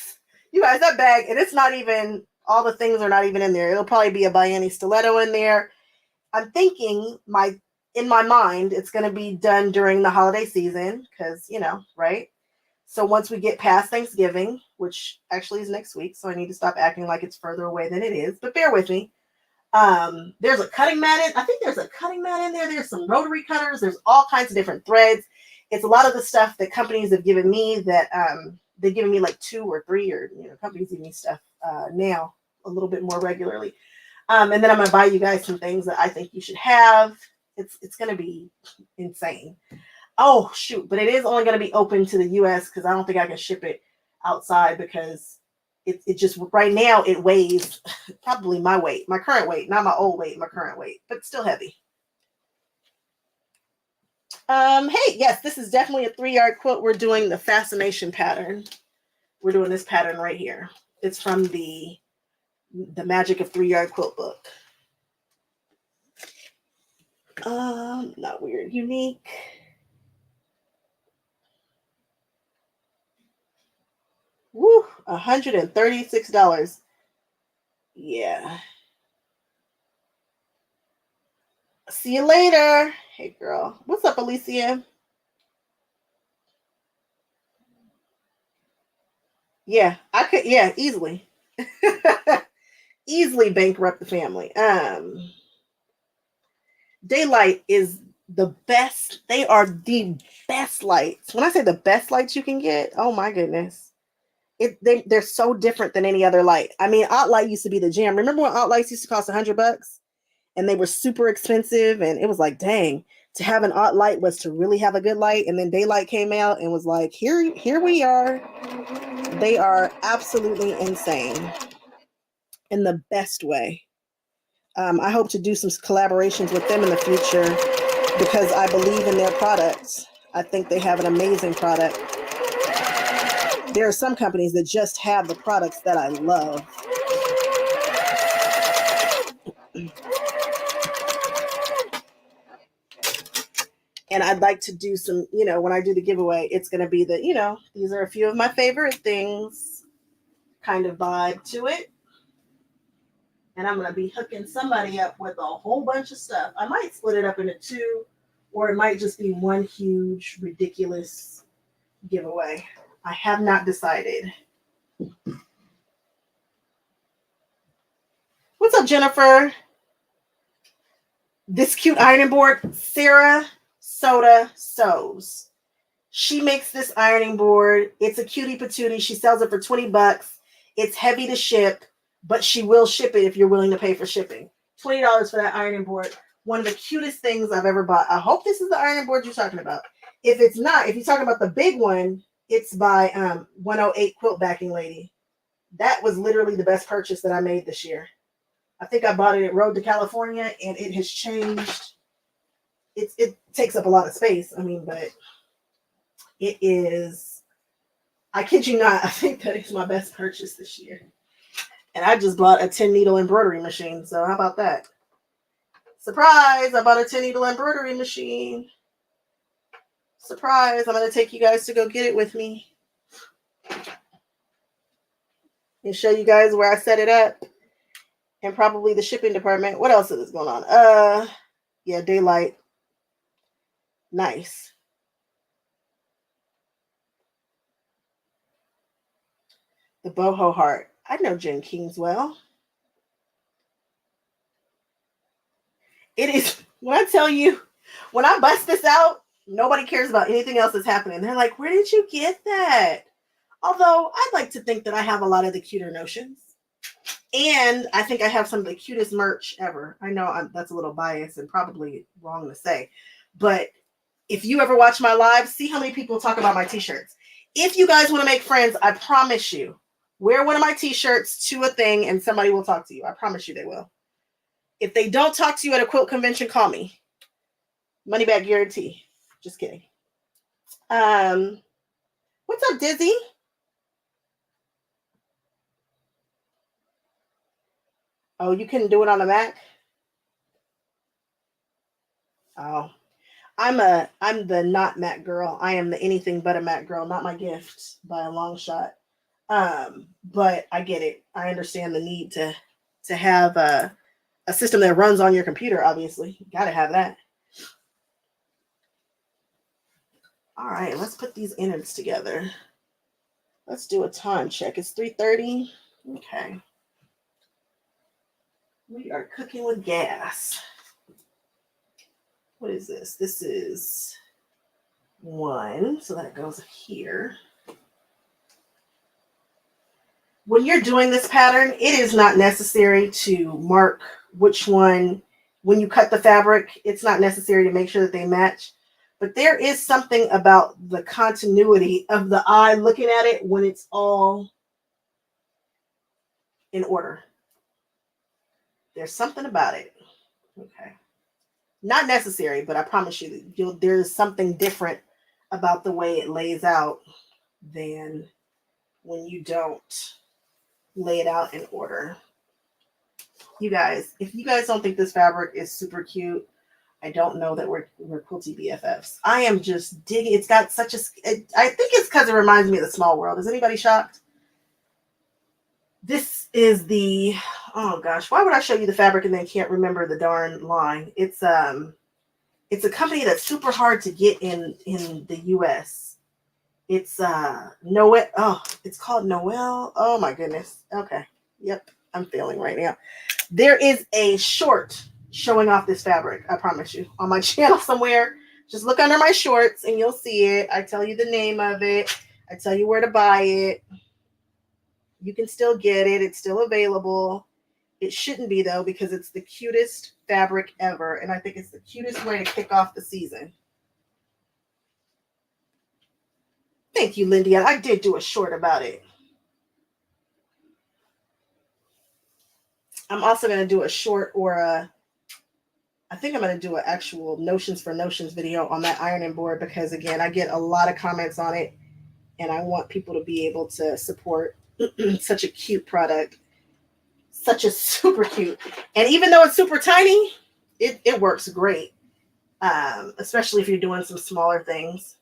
Speaker 1: you guys, that bag, and it's not even, all the things are not even in there. It'll probably be a Bianni stiletto in there. I'm thinking in my mind, it's going to be done during the holiday season because, right? So once we get past Thanksgiving, which actually is next week, so I need to stop acting like it's further away than it is, but bear with me. There's a cutting mat I think there's a cutting mat in there. There's some rotary cutters. There's all kinds of different threads. It's a lot of the stuff that companies have given me that they've given me like 2 or 3, or companies give me stuff now a little bit more regularly. And then I'm gonna buy you guys some things that I think you should have. It's gonna be insane. Oh shoot, but it is only gonna be open to the US because I don't think I can ship it outside because it just right now it weighs probably my weight, my current weight, not my old weight, my current weight, but still heavy. Hey, yes, this is definitely a 3-yard quilt. We're doing the Fascination pattern. We're doing this pattern right here. It's from the Magic of 3-Yard Quilt book. Not weird, unique. Woo, $136. Yeah. See you later. Hey girl. What's up, Alicia? Yeah, I could, easily. easily bankrupt the family. Daylight is the best. They are the best lights. When I say the best lights you can get, oh my goodness. They're so different than any other light. I mean, Light used to be the jam. Remember when Lights used to cost $100 and they were super expensive, and it was like, dang, to have an Light was to really have a good light. And then Daylight came out and was like, here we are. They are absolutely insane in the best way. I hope to do some collaborations with them in the future because I believe in their products. I think they have an amazing product. There are some companies that just have the products that I love. And I'd like to do some, when I do the giveaway, it's going to be these are a few of my favorite things kind of vibe to it. And I'm going to be hooking somebody up with a whole bunch of stuff. I might split it up into two, or it might just be one huge, ridiculous giveaway. I have not decided. What's up, Jennifer? This cute ironing board, Sarah Soda Sews. She makes this ironing board. It's a cutie patootie. She sells it for $20. It's heavy to ship, but she will ship it if you're willing to pay for shipping. $20 for that ironing board. One of the cutest things I've ever bought. I hope this is the ironing board you're talking about. If it's not, if you're talking about the big one, it's by 108 Quilt Backing Lady. That was literally the best purchase that I made this year. I think I bought it at Road to California, and it has changed. It takes up a lot of space. I mean, but it is, I kid you not, I think that is my best purchase this year. And I just bought a 10 needle embroidery machine. So how about that? Surprise! I bought a 10 needle embroidery machine. Surprise! I'm going to take you guys to go get it with me. And show you guys where I set it up. And probably the shipping department. What else is going on? Yeah, Daylight. Nice. The boho heart. I know Jen Kingswell. It is, when I tell you, when I bust this out, nobody cares about anything else that's happening. They're like, where did you get that? Although I'd like to think that I have a lot of the cuter notions. And I think I have some of the cutest merch ever. I know that's a little biased and probably wrong to say. But if you ever watch my live, see how many people talk about my t-shirts. If you guys want to make friends, I promise you, wear one of my t-shirts to a thing and somebody will talk to you. I promise you they will. If they don't talk to you at a quilt convention, call me. Money back guarantee. Just kidding. What's up, Dizzy? Oh, you couldn't do it on a Mac? Oh. I'm the not Mac girl. I am the anything but a Mac girl, not my gift by a long shot. But I get it. I understand the need to have a system that runs on your computer, obviously. You gotta have that. All right, let's put these innards together. Let's do a time check. It's 3:30. Okay. We are cooking with gas. What is this? This is 1, so that goes here. When you're doing this pattern, it is not necessary to mark which one, when you cut the fabric, it's not necessary to make sure that they match. But there is something about the continuity of the eye looking at it when it's all in order. There's something about it. Okay. Not necessary, but I promise you, there's something different about the way it lays out than when you don't lay it out in order. You guys, if you guys don't think this fabric is super cute, I don't know that we're quilty BFFs. I am just digging. It's got such a, I think it's because it reminds me of the Small World. Is anybody shocked? This is the, oh gosh, why would I show you the fabric and then can't remember the darn line? It's a company that's super hard to get in the US. It's Noel. Oh, it's called Noel. Oh my goodness. Okay. Yep. I'm failing right now. There is a short showing off this fabric, I promise you, on my channel somewhere. Just look under my shorts and you'll see it. I tell you the name of it. I tell you where to buy it. You can still get it. It's still available. It shouldn't be, though, because it's the cutest fabric ever. And I think it's the cutest way to kick off the season. Thank you, Lindy. I did do a short about it. I'm also going to do a short or I think I'm going to do an actual Notions for Notions video on that ironing board because, again, I get a lot of comments on it. And I want people to be able to support such a cute product. Such a super cute. And even though it's super tiny, it works great. Especially if you're doing some smaller things.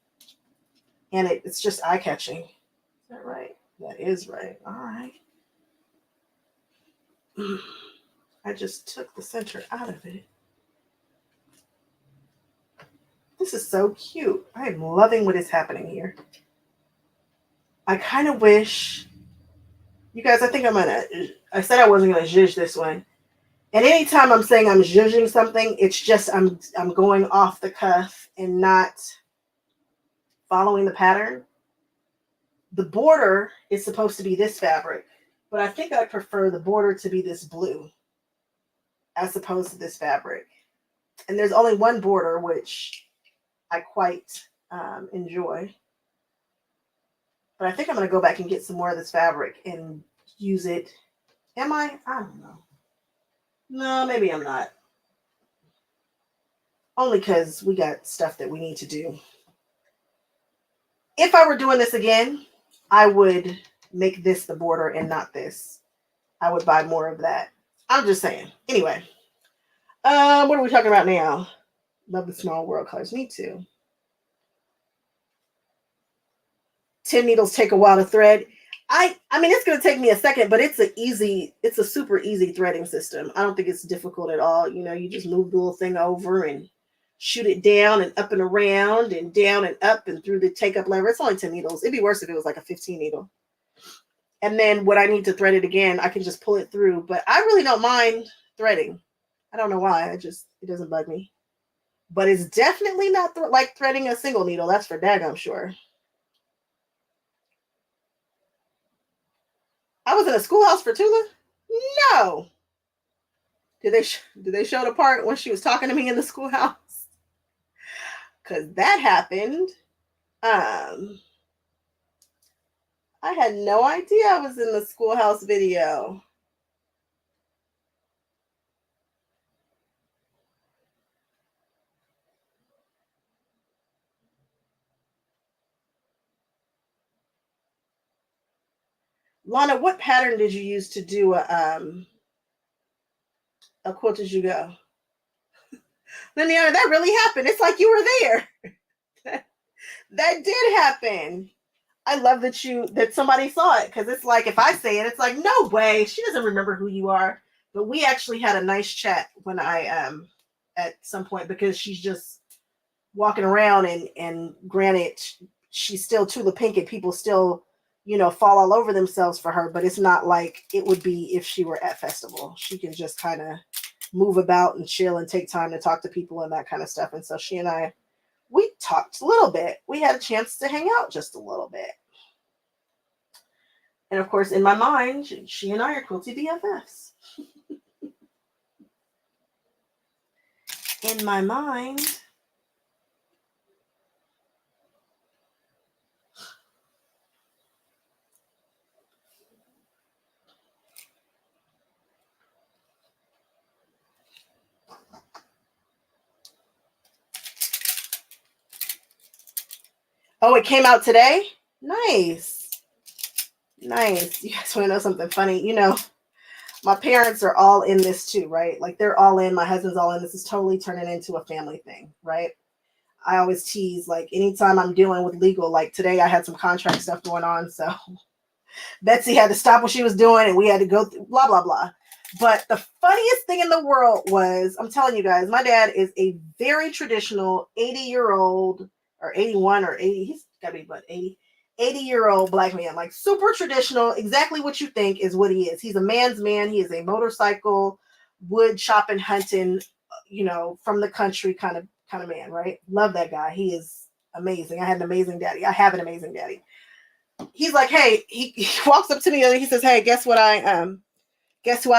Speaker 1: And it's just eye-catching. Is that right? That is right. All right. I just took the center out of it. This is so cute. I am loving what is happening here. I kind of wish... You guys, I think I said I wasn't going to zhuzh this one. And anytime I'm saying I'm zhuzhing something, it's just I'm going off the cuff and not following the pattern. The border is supposed to be this fabric, but I think I prefer the border to be this blue as opposed to this fabric. And there's only one border, which I quite enjoy. But I think I'm going to go back and get some more of this fabric and use it. Am I? I don't know. No, maybe I'm not. Only because we got stuff that we need to do. If I were doing this again, I would make this the border and not this. I would buy more of that. I'm just saying. Anyway. What are we talking about now? Love the small world colors. Me too. 10 needles take a while to thread. I mean, it's going to take me a second, but it's a super easy threading system. I don't think it's difficult at all. You know, you just move the little thing over and shoot it down and up and around and down and up and through the take up lever. It's only 10 needles. It'd be worse if it was like a 15 needle. And then when I need to thread it again, I can just pull it through. But I really don't mind threading. I don't know why. It doesn't bug me. But it's definitely not like threading a single needle. That's for daggum sure. I was in a schoolhouse for Tula? No. Did they show the part when she was talking to me in the schoolhouse? Because that happened. I had no idea I was in the schoolhouse video. Lana, what pattern did you use to do a Quilt As You Go? Liliana, that really happened. It's like you were there. That did happen. I love that somebody saw it because it's like if I say it, it's like no way. She doesn't remember who you are. But we actually had a nice chat when I at some point because she's just walking around and granted she's still Tula Pink and people still fall all over themselves for her, but it's not like it would be if she were at festival. She can just kind of move about and chill and take time to talk to people and that kind of stuff. And so she and I, we talked a little bit. We had a chance to hang out just a little bit. And of course, in my mind, she and I are quilty BFFs. In my mind. Oh, it came out today? Nice. Nice. You guys want to know something funny? My parents are all in this too, right? Like they're all in. My husband's all in. This is totally turning into a family thing, right? I always tease, like anytime I'm dealing with legal, like today I had some contract stuff going on. So Betsy had to stop what she was doing and we had to go through blah, blah, blah. But the funniest thing in the world was, I'm telling you guys, my dad is a very traditional 80-year-old or 81 or 80. He's got to be about 80 80-year-old black man, like super traditional, exactly what you think is what he is. He's a man's man. He is a motorcycle, wood chopping, hunting, from the country kind of man, right? Love that guy. He is amazing. I had an amazing daddy. I have an amazing daddy. He's like, hey, he walks up to me and he says, hey, guess who I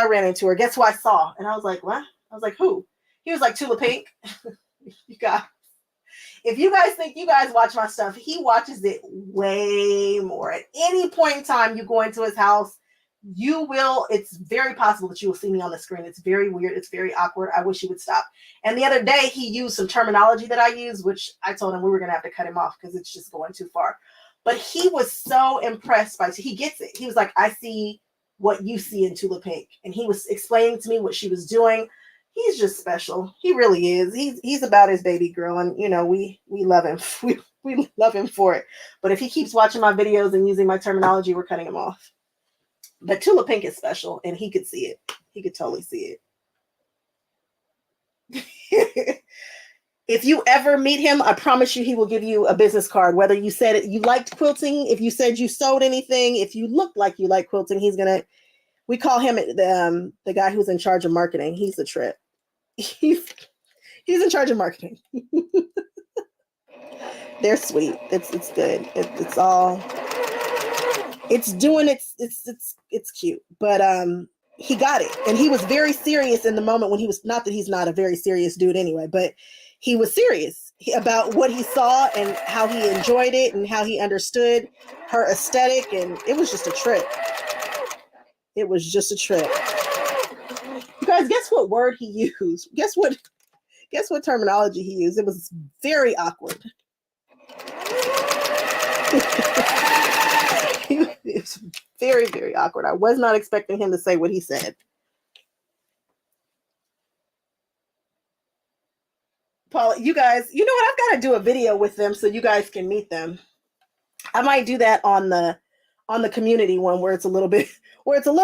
Speaker 1: ran into, or guess who I saw? And I was like, what? I was like, who? He was like, Tula Pink. You got If you guys think you guys watch my stuff, he watches it way more. At any point in time you go into his house, it's very possible that you will see me on the screen. It's very weird. It's very awkward. I wish he would stop. And the other day he used some terminology that I use, which I told him we were going to have to cut him off because it's just going too far. But he was so impressed he gets it. He was like, I see what you see in Tula Pink. And he was explaining to me what she was doing. He's just special. He really is. He's about his baby girl, and we love him. We love him for it. But if he keeps watching my videos and using my terminology, we're cutting him off. But Tula Pink is special, and he could see it. He could totally see it. If you ever meet him, I promise you he will give you a business card. Whether you said you liked quilting, if you said you sewed anything, if you looked like you like quilting, we call him the guy who's in charge of marketing. He's a trip. He's in charge of marketing. They're sweet. It's good. It's cute. But he got it, and he was very serious in the moment when he was. Not that he's not a very serious dude anyway, but he was serious about what he saw and how he enjoyed it and how he understood her aesthetic, and it was just a trip. It was just a trip. You guys, guess what word he used? Guess what terminology he used? It was very awkward. It's very, very awkward. I was not expecting him to say what he said. Paul, you guys, you know what? I've got to do a video with them so you guys can meet them. I might do that on the community one where it's a little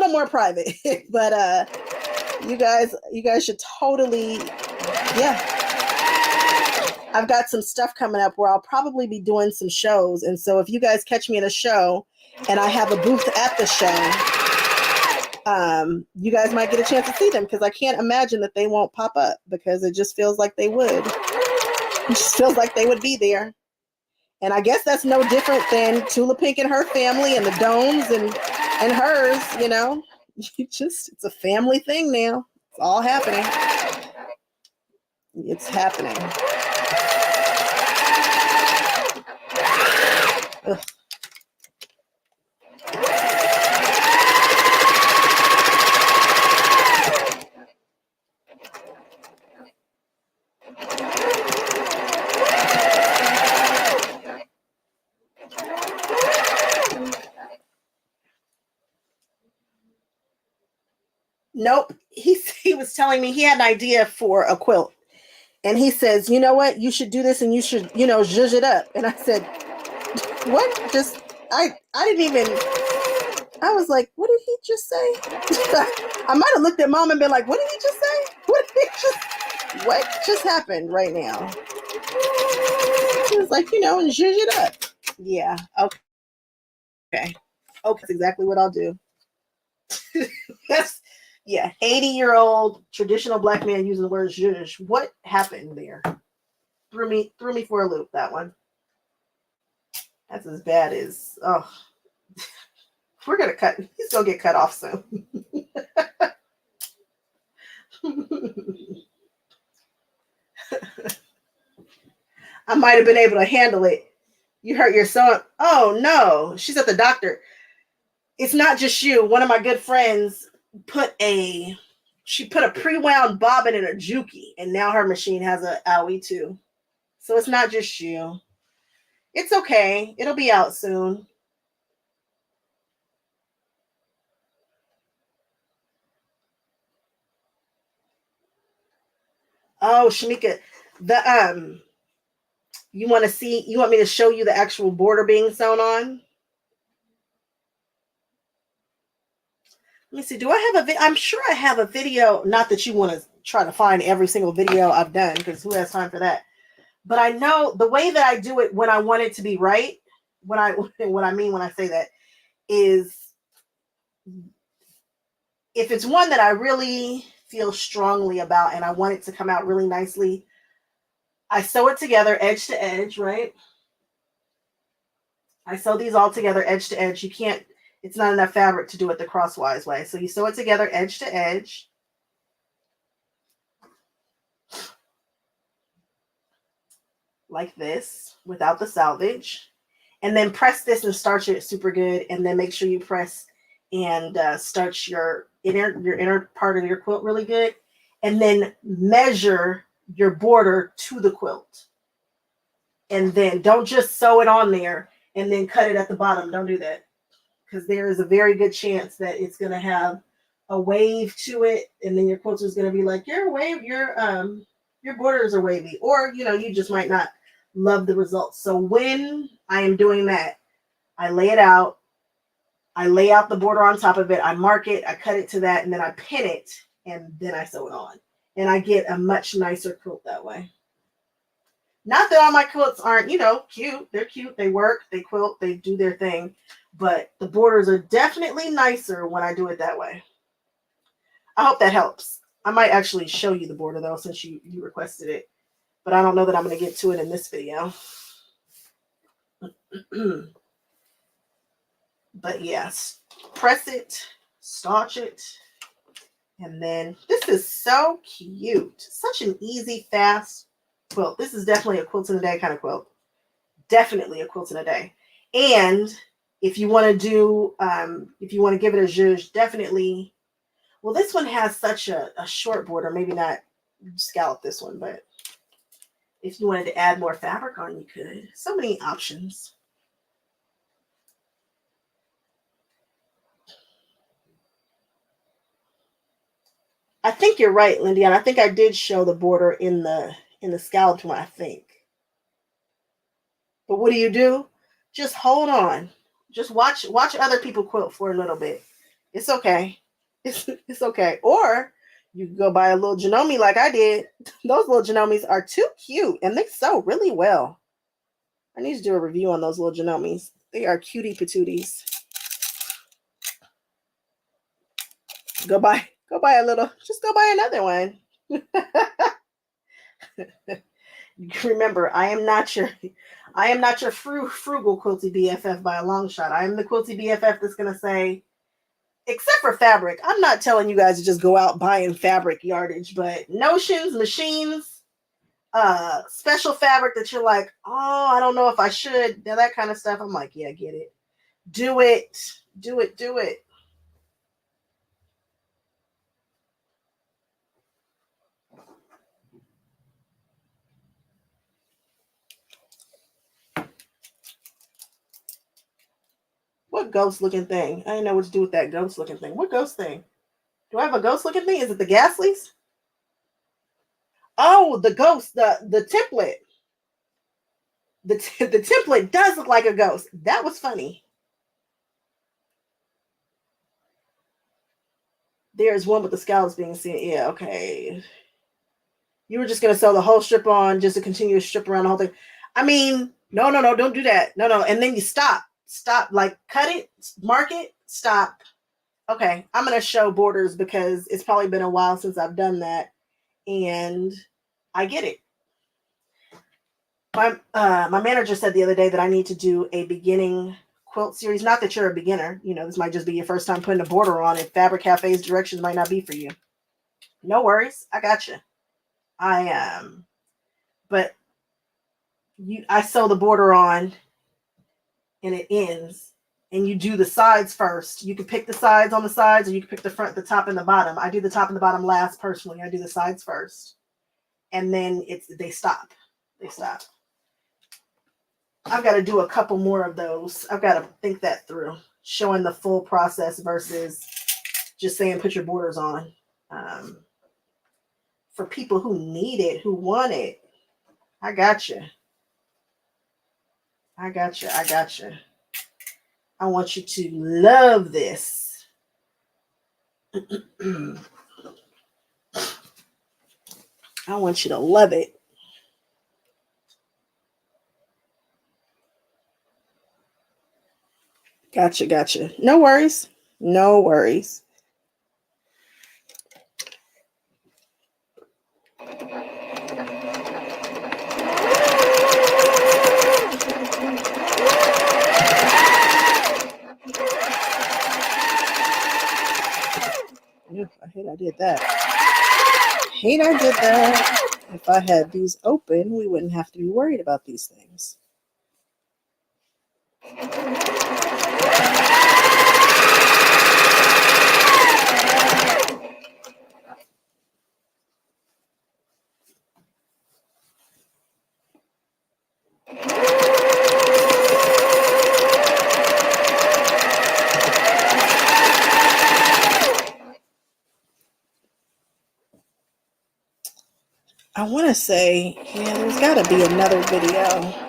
Speaker 1: more private. But you guys should totally, yeah. I've got some stuff coming up where I'll probably be doing some shows. And so if you guys catch me at a show and I have a booth at the show, you guys might get a chance to see them, because I can't imagine that they won't pop up, because it just feels like they would. It just feels like they would be there. And I guess that's no different than Tula Pink and her family and the Domes and hers, it's a family thing now. It's all happening. It's happening. Ugh. Nope. He was telling me he had an idea for a quilt. And he says, you know what? You should do this, and you should, zhuzh it up. And I said, what? I didn't even, I was like, what did he just say? I might have looked at Mom and been like, what did he just say? What just happened right now? He was like, and zhuzh it up. Yeah. Okay. Okay. That's exactly what I'll do. Yeah, 80-year-old traditional black man using the word zhuzh. What happened there? Threw me for a loop, that one. That's as bad as, we're going to cut. He's going to get cut off soon. I might have been able to handle it. You hurt your son. Oh, no. She's at the doctor. It's not just you. One of my good friends put a pre-wound bobbin in a Juki, and now her machine has a owie too. So it's not just you. It's okay. It'll be out soon. Oh, Shamika, you want me to show you the actual border being sewn on? Let me see. Do I have I'm sure I have a video. Not that you want to try to find every single video I've done, because who has time for that? But I know the way that I do it when I want it to be right. what I mean when I say that is, if it's one that I really feel strongly about and I want it to come out really nicely, I sew it together edge to edge, right? I sew these all together edge to edge. You can't, it's not enough fabric to do it the crosswise way. So you sew it together edge to edge. Like this, without the selvage. And then press this and starch it super good. And then make sure you press and starch your inner part of your quilt really good. And then measure your border to the quilt. And then don't just sew it on there and then cut it at the bottom. Don't do that, because there is a very good chance that it's going to have a wave to it, and then your quilter is going to be like, your borders are wavy, or you just might not love the results. So when I am doing that, I lay it out, I lay out the border on top of it, I mark it, I cut it to that, and then I pin it, and then I sew it on, and I get a much nicer quilt that way. Not that all my quilts aren't, cute. They're cute. They work. They quilt. They do their thing. But the borders are definitely nicer when I do it that way. I hope that helps. I might actually show you the border, though, since you requested it. But I don't know that I'm going to get to it in this video. But yes, press it, starch it. And then this is so cute. Such an easy, fast quilt. This is definitely a quilt in a day kind of quilt. Definitely a quilt in a day. And if you want to do, if you want to give it a zhuzh, definitely. Well, this one has such a short border. Maybe not scallop this one, but if you wanted to add more fabric on, you could. So many options. I think you're right, Lindy, and I think I did show the border in the scalloped one, I think. But what do? Just hold on. Just watch other people quilt for a little bit. It's okay. It's okay. Or you can go buy a little Janome like I did. Those little Janomes are too cute, and they sew really well. I need to do a review on those little Janomes. They are cutie patooties. Go buy a little. Just go buy another one. Remember, I am not your frugal quilty BFF by a long shot. I am the quilty BFF that's gonna say, except for fabric, I'm not telling you guys to just go out buying fabric yardage, but notions, machines, special fabric that you're like, oh, I don't know if I should. Now that kind of stuff, I'm like, yeah, get it. Do it. Do it. Do it. What ghost looking thing? I didn't know what to do with that ghost looking thing. What ghost thing? Do I have a ghost looking thing? Is it the Gasleys? Oh, the ghost, the template. The template does look like a ghost. That was funny. There's one with the scallops being seen. Yeah, okay. You were just gonna sew the whole strip on, just a continuous strip around the whole thing. I mean, no, don't do that. No, and then you stop, like cut it, mark it, stop. Okay, I'm gonna show borders because it's probably been a while since I've done that, and I get it. My manager said the other day that I need to do a beginning quilt series. Not that you're a beginner, this might just be your first time putting a border on, and Fabric Cafe's directions might not be for you. No worries, I got you. But I sew the border on, and it ends, and you do the sides first. You can pick the sides on the sides, or you can pick the front, the top, and the bottom. I do the top and the bottom last personally. I do the sides first, and then they stop. They stop. I've got to do a couple more of those. I've got to think that through, showing the full process versus just saying put your borders on. For people who need it, who want it, I got you. I got you. I got you. I want you to love this. I want you to love it. Gotcha. No worries. No worries. I hate I did that. If I had these open, we wouldn't have to be worried about these things. I want to say, yeah, there's got to be another video.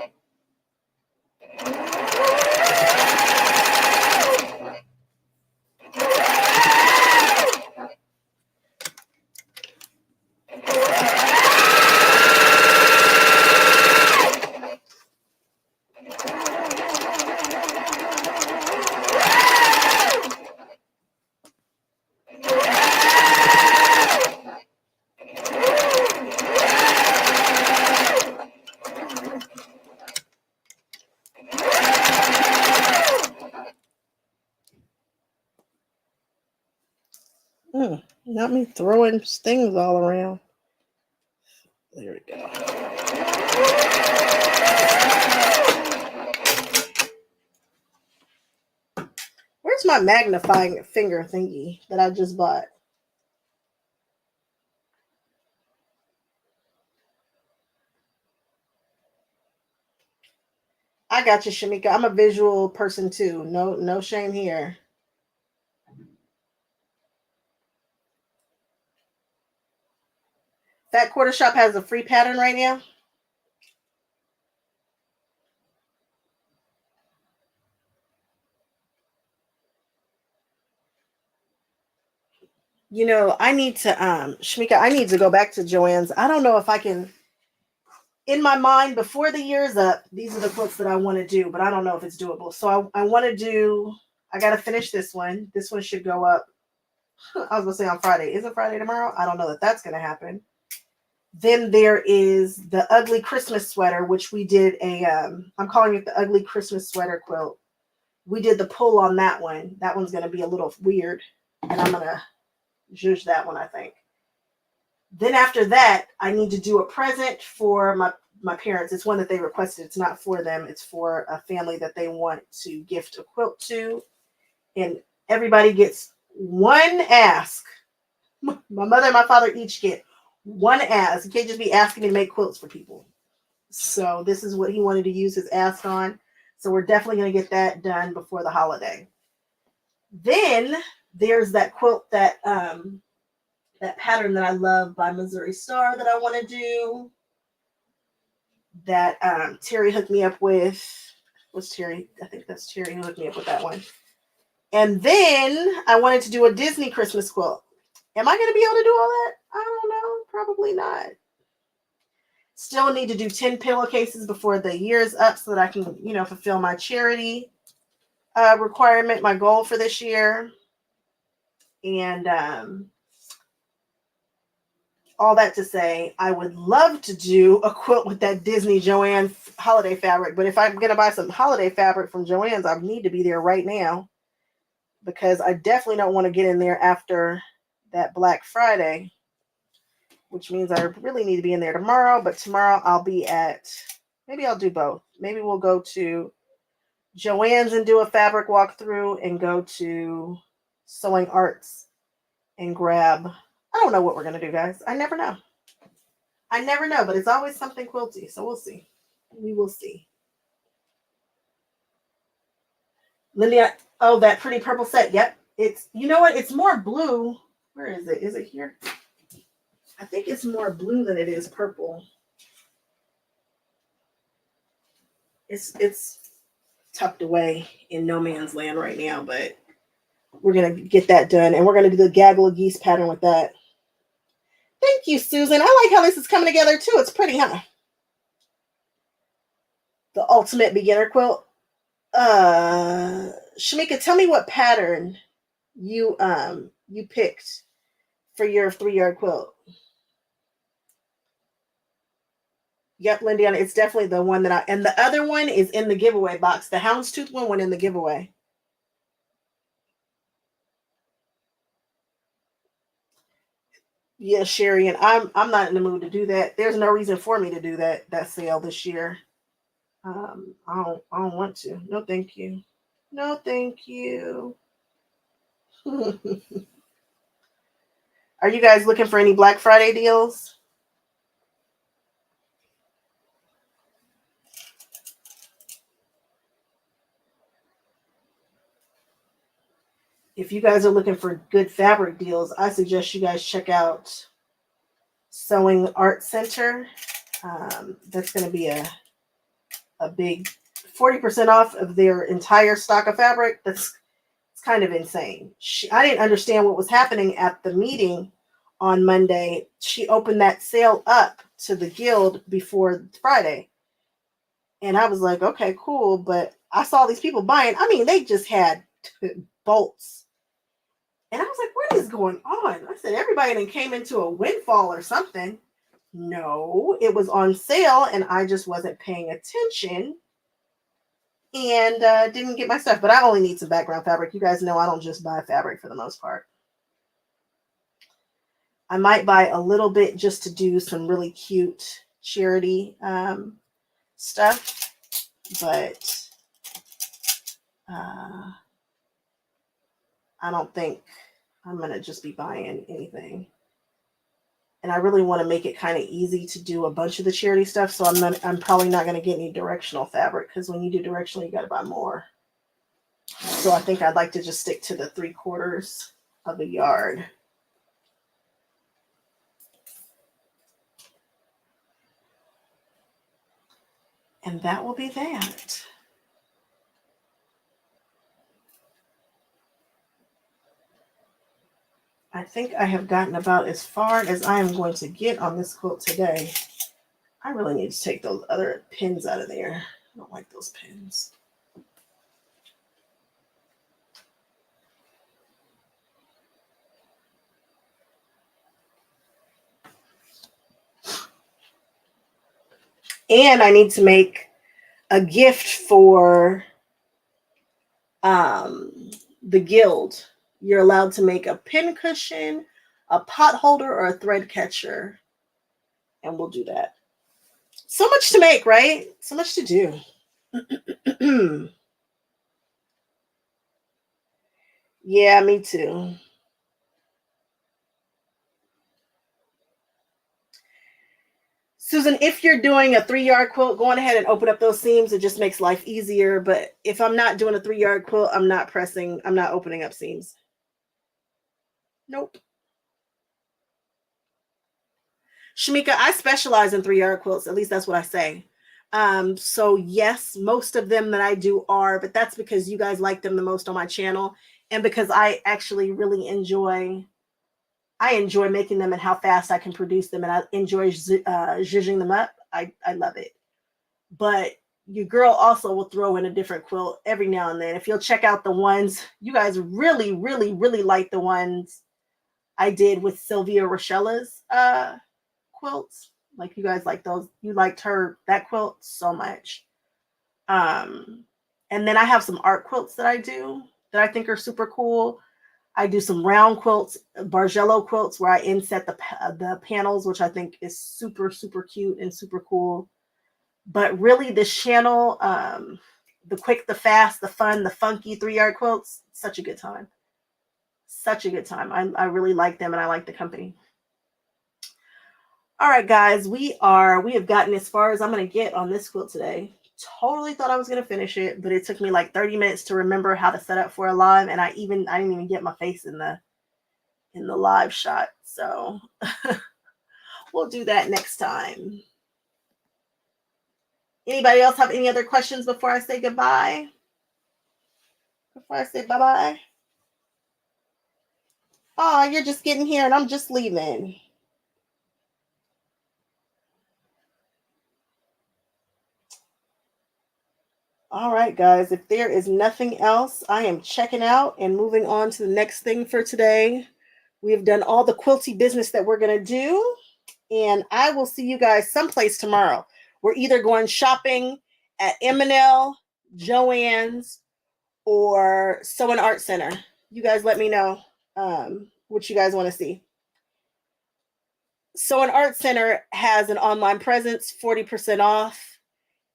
Speaker 1: Not me throwing things all around. There we go. Where's my magnifying finger thingy that I just bought? I got you, Shamika. I'm a visual person too. No shame here. That Quarter Shop has a free pattern right now. You know, I need to Shamika, I need to go back to Joann's. I don't know if I can, in my mind, before the year's up, these are the quilts that I want to do, but I don't know if it's doable. So I want to do, I got to finish this one. This one should go up, I was going to say on Friday. Is it Friday tomorrow? I don't know that that's going to happen. Then there is the Ugly Christmas Sweater, which we did I'm calling it the Ugly Christmas Sweater quilt. We did the pull on that one. That one's going to be a little weird, and I'm going to judge that one, I think. Then after that, I need to do a present for my parents. It's one that they requested. It's not for them. It's for a family that they want to gift a quilt to. And everybody gets one ask. My mother and my father each get one ask. You can't just be asking me to make quilts for people. So this is what he wanted to use his ask on. So we're definitely going to get that done before the holiday. Then there's that quilt that pattern that I love by Missouri Star that I want to do. That Terry hooked me up with. Was Terry? I think that's Terry who hooked me up with that one. And then I wanted to do a Disney Christmas quilt. Am I going to be able to do all that? I don't know. Probably not. Still need to do 10 pillowcases before the year is up so that I can, fulfill my charity requirement, my goal for this year. And all that to say, I would love to do a quilt with that Disney Joann holiday fabric. But if I'm going to buy some holiday fabric from Joann's, I need to be there right now. Because I definitely don't want to get in there after that Black Friday. Which means I really need to be in there tomorrow. But tomorrow I'll be maybe I'll do both. Maybe we'll go to Joann's and do a fabric walkthrough and go to Sewing Arts and grab. I don't know what we're going to do, guys. I never know. But it's always something quilty. So we'll see. We will see. Linda, oh, that pretty purple set. Yep. It's, you know what? It's more blue. Where is it? Is it here? I think it's more blue than it is purple. It's tucked away in no man's land right now, but we're going to get that done. And we're going to do the gaggle of geese pattern with that. Thank you, Susan. I like how this is coming together too. It's pretty, huh? The ultimate beginner quilt. Shamika, tell me what pattern you picked for your 3-yard quilt. Yep, Lindiana, it's definitely the one that and the other one is in the giveaway box. The houndstooth one went in the giveaway. Yeah, Sherry, and I'm not in the mood to do that. There's no reason for me to do that sale this year. I don't want to. No, thank you. No, thank you. Are you guys looking for any Black Friday deals? If you guys are looking for good fabric deals, I suggest you guys check out Sewing Art Center. That's going to be a big 40% off of their entire stock of fabric. That's it's kind of insane. I didn't understand what was happening at the meeting on Monday. She opened that sale up to the guild before Friday. And I was like, okay, cool. But I saw these people buying. I mean, they just had bolts. And I was like, what is going on? I said, everybody then came into a windfall or something. No, it was on sale and I just wasn't paying attention and didn't get my stuff. But I only need some background fabric. You guys know I don't just buy fabric for the most part. I might buy a little bit just to do some really cute charity stuff. But I don't think I'm going to just be buying anything. And I really want to make it kind of easy to do a bunch of the charity stuff. So I'm probably not going to get any directional fabric because when you do directional, you got to buy more. So I think I'd like to just stick to the 3/4 of a yard. And that will be that. I think I have gotten about as far as I am going to get on this quilt today. I really need to take those other pins out of there. I don't like those pins. And I need to make a gift for the guild. You're allowed to make a pin cushion, a pot holder, or a thread catcher. And we'll do that. So much to make, right? So much to do. Yeah, me too. Susan, if you're doing a 3-yard quilt, go on ahead and open up those seams. It just makes life easier. But if I'm not doing a 3-yard quilt, I'm not opening up seams. Nope. Shamika, I specialize in 3-yard quilts. At least that's what I say. So yes, most of them that I do are, but that's because you guys like them the most on my channel. And because I actually really enjoy making them and how fast I can produce them. And I enjoy zhuzhing them up. I love it. But your girl also will throw in a different quilt every now and then. If you'll check out the ones, you guys really, really, really like the ones I did with Sylvia Rochella's quilts. Like you guys like those. You liked that quilt so much. And then I have some art quilts that I do that I think are super cool. I do some round quilts, Bargello quilts, where I inset the panels, which I think is super, super cute and super cool. But really, this channel, the quick, the fast, the fun, the funky 3-yard quilts, such a good time. Such a good time. I really like them and I like the company. All right, guys, we have gotten as far as I'm going to get on this quilt today. Totally thought I was going to finish it, but it took me like 30 minutes to remember how to set up for a live, and I didn't even get my face in the live shot. So we'll do that next time. Anybody else have any other questions before I say goodbye? Before I say bye-bye? Oh, you're just getting here and I'm just leaving. All right, guys, if there is nothing else, I am checking out and moving on to the next thing for today. We've done all the quilty business that we're going to do, and I will see you guys someplace tomorrow. We're either going shopping at M&L, Joann's, or Sewing Art Center. You guys let me know what you guys want to see. Sewing Art Center has an online presence, 40% off,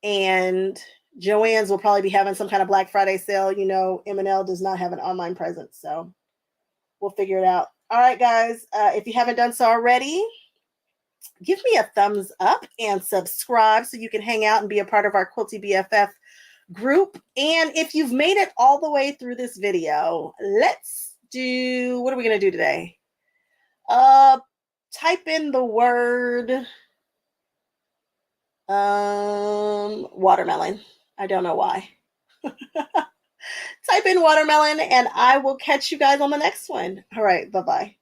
Speaker 1: and Joann's will probably be having some kind of Black Friday sale. You know, M&L does not have an online presence, so we'll figure it out. All right, guys, if you haven't done so already, give me a thumbs up and subscribe so you can hang out and be a part of our Quilty BFF group. And if you've made it all the way through this video, let's do, what are we going to do today? Type in the word watermelon. I don't know why. Type in watermelon and I will catch you guys on the next one. All right, bye-bye.